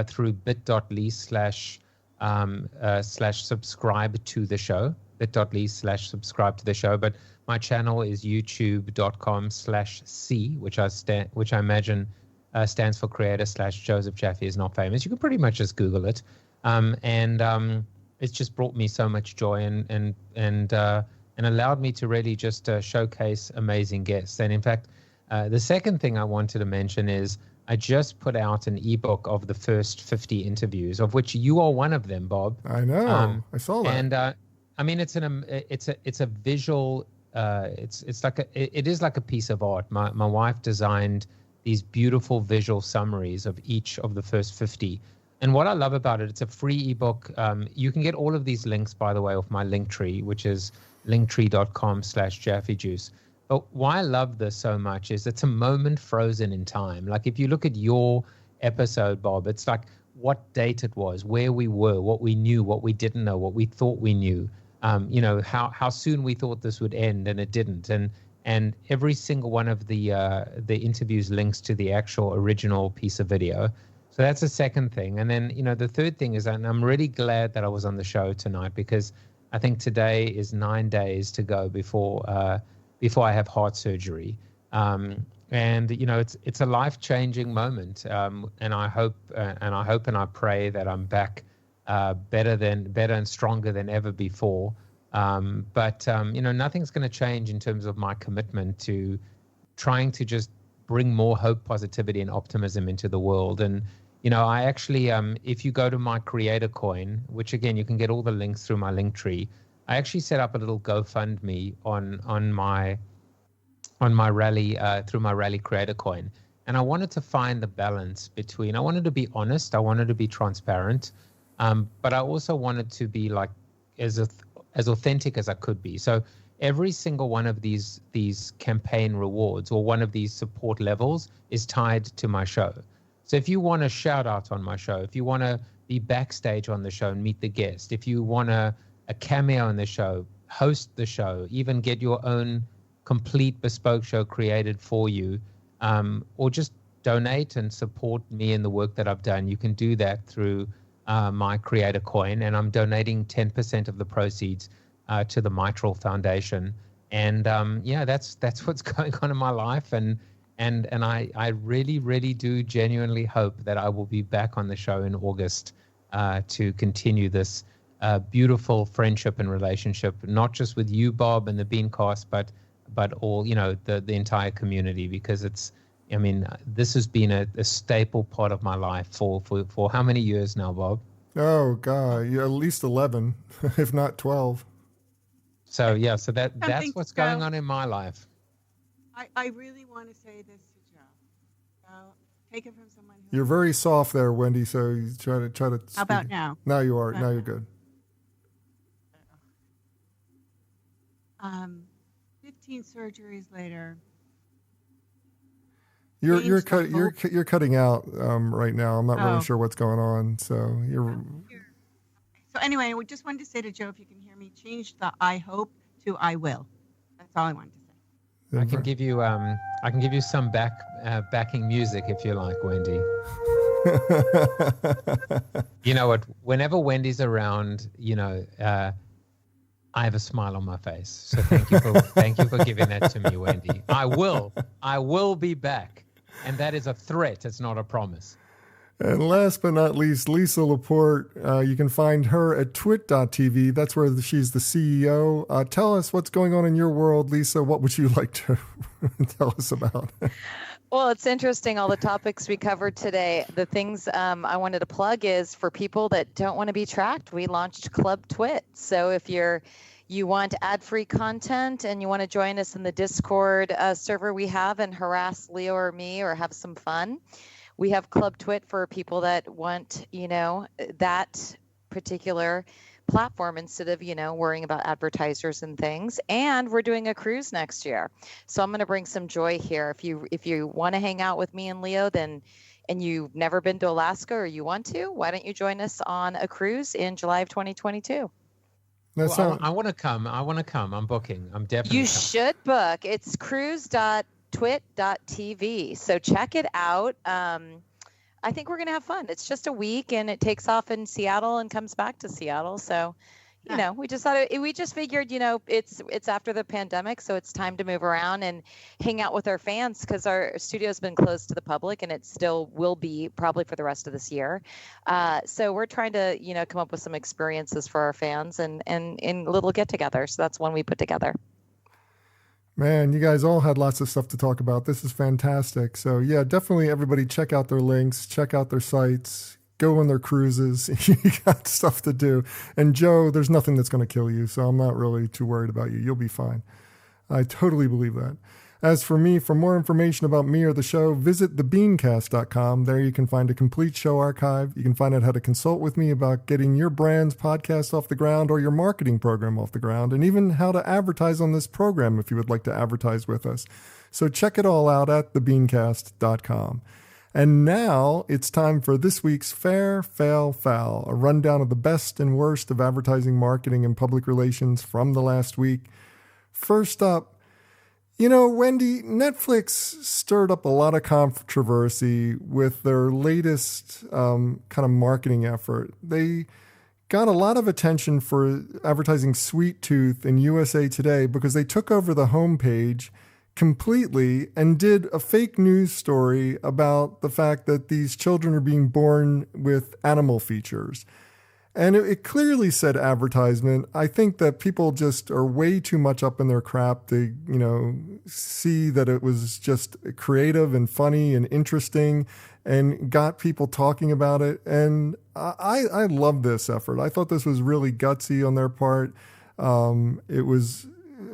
through bit.ly/subscribe to the show, bit.ly/subscribe to the show. But my channel is youtube.com/C, which I imagine stands for creator/Joseph Jaffe is Not Famous. You can pretty much just Google it. It's just brought me so much joy and allowed me to really just showcase amazing guests. And in fact, the second thing I wanted to mention is I just put out an ebook of the first 50 interviews, of which you are one of them, Bob. I know. I saw that. And I mean, it's a visual. It is like a piece of art. My wife designed these beautiful visual summaries of each of the first 50. And what I love about it, it's a free ebook. You can get all of these links, by the way, off my Linktree, which is linktree.com/JaffeJuice. But why I love this so much is it's a moment frozen in time. Like if you look at your episode, Bob, it's like what date it was, where we were, what we knew, what we didn't know, what we thought we knew. How soon we thought this would end and it didn't. And every single one of the interviews links to the actual original piece of video. So that's the second thing. And then, the third thing is, and I'm really glad that I was on the show tonight because I think today is 9 days to go before I have heart surgery. And it's a life-changing moment. And I hope and I pray that I'm back better and stronger than ever before. But nothing's going to change in terms of my commitment to trying to just bring more hope, positivity, and optimism into the world. And I actually, if you go to my Creator Coin, which again you can get all the links through my Linktree, I actually set up a little GoFundMe on my rally through my Rally Creator Coin, and I wanted to find the balance between. I wanted to be honest, I wanted to be transparent, but I also wanted to be like as authentic as I could be. So every single one of these campaign rewards or one of these support levels is tied to my show. So if you want a shout out on my show, if you want to be backstage on the show and meet the guest, if you want to a cameo in the show, host the show, even get your own complete bespoke show created for you, or just donate and support me in the work that I've done, you can do that through my Creator Coin, and I'm donating 10% of the proceeds to the Mitral Foundation. And that's what's going on in my life, and I really, really do genuinely hope that I will be back on the show in August to continue this beautiful friendship and relationship, not just with you, Bob, and the BeanCast, but all, the entire community, because this has been a staple part of my life for how many years now, Bob? Oh God, yeah, at least 11, if not 12. So that's what's going on in my life. I really want to say this to Joe. Take it from someone who... You're very soft there, Wendi, so you try to speak. How about now? Now you are. Now you're good. 15 surgeries later. You're cutting out right now. I'm not really sure what's going on. So you're. So anyway, we just wanted to say to Joe, if you can hear me, change the "I hope" to "I will." That's all I wanted to say. I can give you some backing music if you like, Wendi. You know what? Whenever Wendy's around, I have a smile on my face. So thank you for giving that to me, Wendi. I will be back, and that is a threat. It's not a promise. And last but not least, Lisa Laporte. You can find her at twit.tv. That's where she's the CEO. Tell us what's going on in your world, Lisa. What would you like to tell us about? Well, it's interesting, all the topics we covered today. The things I wanted to plug is for people that don't want to be tracked, we launched Club Twit. So if you want ad-free content and you want to join us in the Discord server we have and harass Leo or me or have some fun, we have Club Twit for people that want, that particular platform instead of, worrying about advertisers and things. And we're doing a cruise next year. So I'm going to bring some joy here. If you want to hang out with me and Leo, and you've never been to Alaska or you want to, why don't you join us on a cruise in July of 2022? I want to come. I'm booking. I'm definitely You coming. should book. It's cruise.twit.tv. So check it out. I think we're going to have fun. It's just a week, and it takes off in Seattle and comes back to Seattle. So, we just thought we just figured, it's after the pandemic, so it's time to move around and hang out with our fans, because our studio's been closed to the public, and it still will be probably for the rest of this year. So we're trying to, come up with some experiences for our fans and little get-togethers. So that's one we put together. Man, you guys all had lots of stuff to talk about. This is fantastic. So yeah, definitely everybody check out their links, check out their sites, go on their cruises. You got stuff to do. And Joe, there's nothing that's going to kill you, so I'm not really too worried about you. You'll be fine. I totally believe that. As for me, for more information about me or the show, visit thebeancast.com. There you can find a complete show archive. You can find out how to consult with me about getting your brand's podcast off the ground or your marketing program off the ground, and even how to advertise on this program if you would like to advertise with us. So check it all out at thebeancast.com. And now it's time for this week's Fair, Fail, Foul, a rundown of the best and worst of advertising, marketing, and public relations from the last week. First up, Wendi, Netflix stirred up a lot of controversy with their latest kind of marketing effort. They got a lot of attention for advertising Sweet Tooth in USA Today because they took over the homepage completely and did a fake news story about the fact that these children are being born with animal features. And it clearly said advertisement. I think that people just are way too much up in their crap to, see that it was just creative and funny and interesting and got people talking about it. And I love this effort. I thought this was really gutsy on their part. It was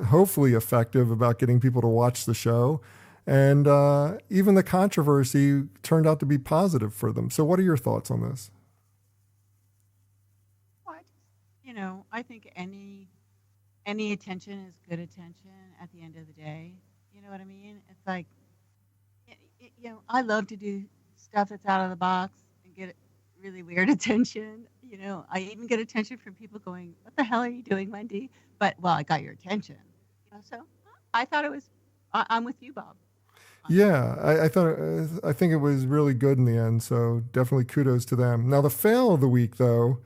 hopefully effective about getting people to watch the show. And even the controversy turned out to be positive for them. So what are your thoughts on this? I think any attention is good attention at the end of the day. You know what I mean? It's like, I love to do stuff that's out of the box and get really weird attention. I even get attention from people going, "What the hell are you doing, Wendi?" But well, I got your attention. So I thought it was. I'm with you, Bob. Yeah, I think it was really good in the end. So definitely kudos to them. Now the fail of the week, though.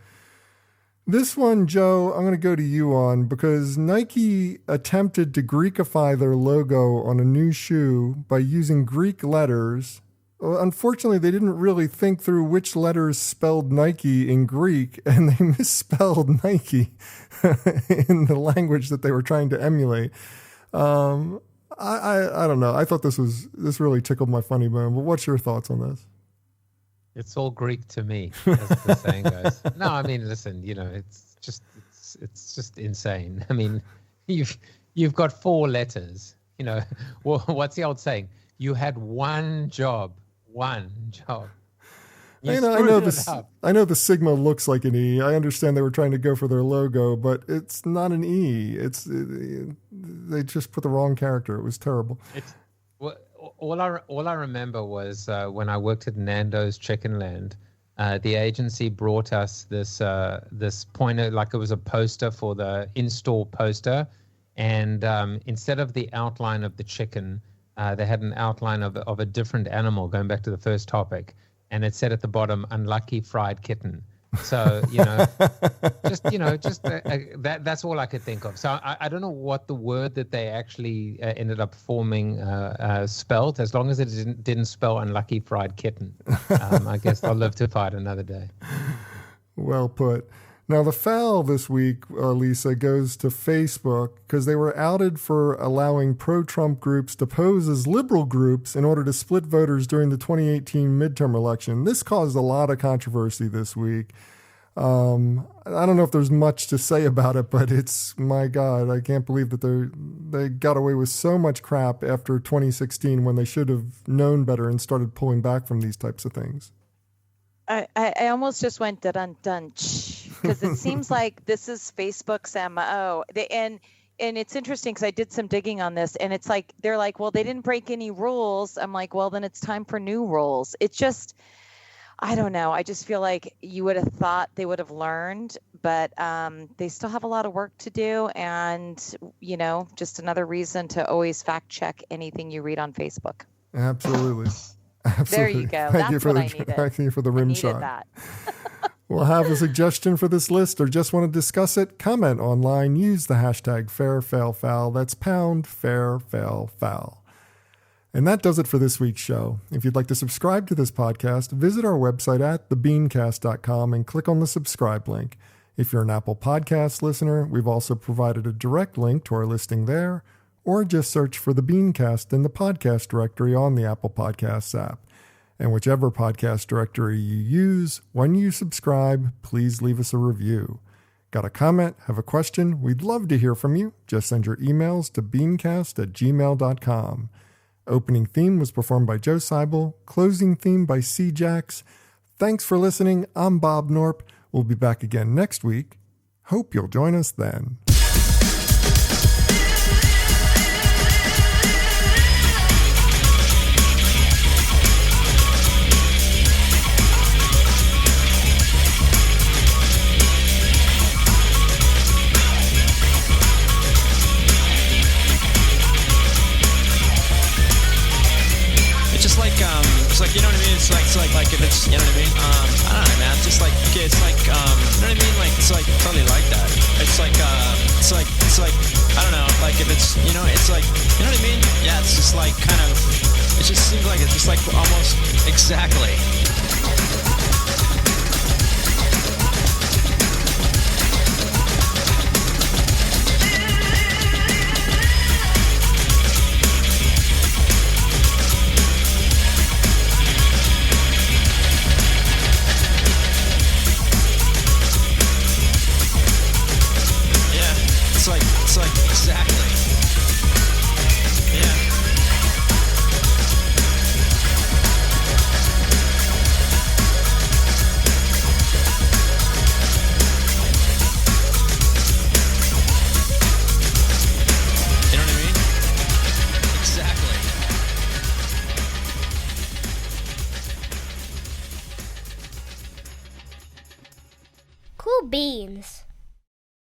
This one, Joe, I'm going to go to you on because Nike attempted to Greekify their logo on a new shoe by using Greek letters. Well, unfortunately, they didn't really think through which letters spelled Nike in Greek, and they misspelled Nike in the language that they were trying to emulate. I don't know. I thought this really tickled my funny bone. But what's your thoughts on this? It's all Greek to me, as the saying goes. No, I mean, listen, it's just insane. I mean, you've got 4 letters. Well, what's the old saying? You had one job. I know the Sigma looks like an E. I understand they were trying to go for their logo, but it's not an E. They just put the wrong character. It was terrible. All I remember was when I worked at Nando's Chicken Land, the agency brought us this pointer, like it was a poster for the in-store poster, and instead of the outline of the chicken, they had an outline of a different animal. Going back to the first topic, and it said at the bottom, "Unlucky fried kitten." So, that's all I could think of. So I don't know what the word that they actually ended up forming spelled, as long as it didn't spell unlucky fried kitten. I guess they'll live to fight another day. Well put. Now, the foul this week, Lisa, goes to Facebook because they were outed for allowing pro-Trump groups to pose as liberal groups in order to split voters during the 2018 midterm election. This caused a lot of controversy this week. I don't know if there's much to say about it, but it's, my God, I can't believe that they got away with so much crap after 2016 when they should have known better and started pulling back from these types of things. I almost just went dun because it seems like this is Facebook's MO. And it's interesting because I did some digging on this, and it's like they're like, well, they didn't break any rules. I'm like, well, then it's time for new rules. It's just, I don't know. I just feel like you would have thought they would have learned, but they still have a lot of work to do, and just another reason to always fact check anything you read on Facebook. Absolutely. There you go. Thank you for the rim shot. That. Well, have a suggestion for this list or just want to discuss it? Comment online. Use the hashtag #FairFailFoul. That's #FairFailFoul. And that does it for this week's show. If you'd like to subscribe to this podcast, visit our website at thebeancast.com and click on the subscribe link. If you're an Apple Podcast listener, we've also provided a direct link to our listing there, or just search for the BeanCast in the podcast directory on the Apple Podcasts app. And whichever podcast directory you use, when you subscribe, please leave us a review. Got a comment? Have a question? We'd love to hear from you. Just send your emails to beancast@gmail.com. Opening theme was performed by Joe Seibel. Closing theme by C. Jax. Thanks for listening. I'm Bob Norp. We'll be back again next week. Hope you'll join us then. You know what I mean? It's like if it's, you know what I mean? I don't know, man. It's just like, it's like, you know what I mean? Like, it's like totally like that. It's like, I don't know, like if it's, it's like, you know what I mean? Yeah, it's just like kind of, it just seems like it's just like almost exactly. It's like exactly. Yeah. Bean.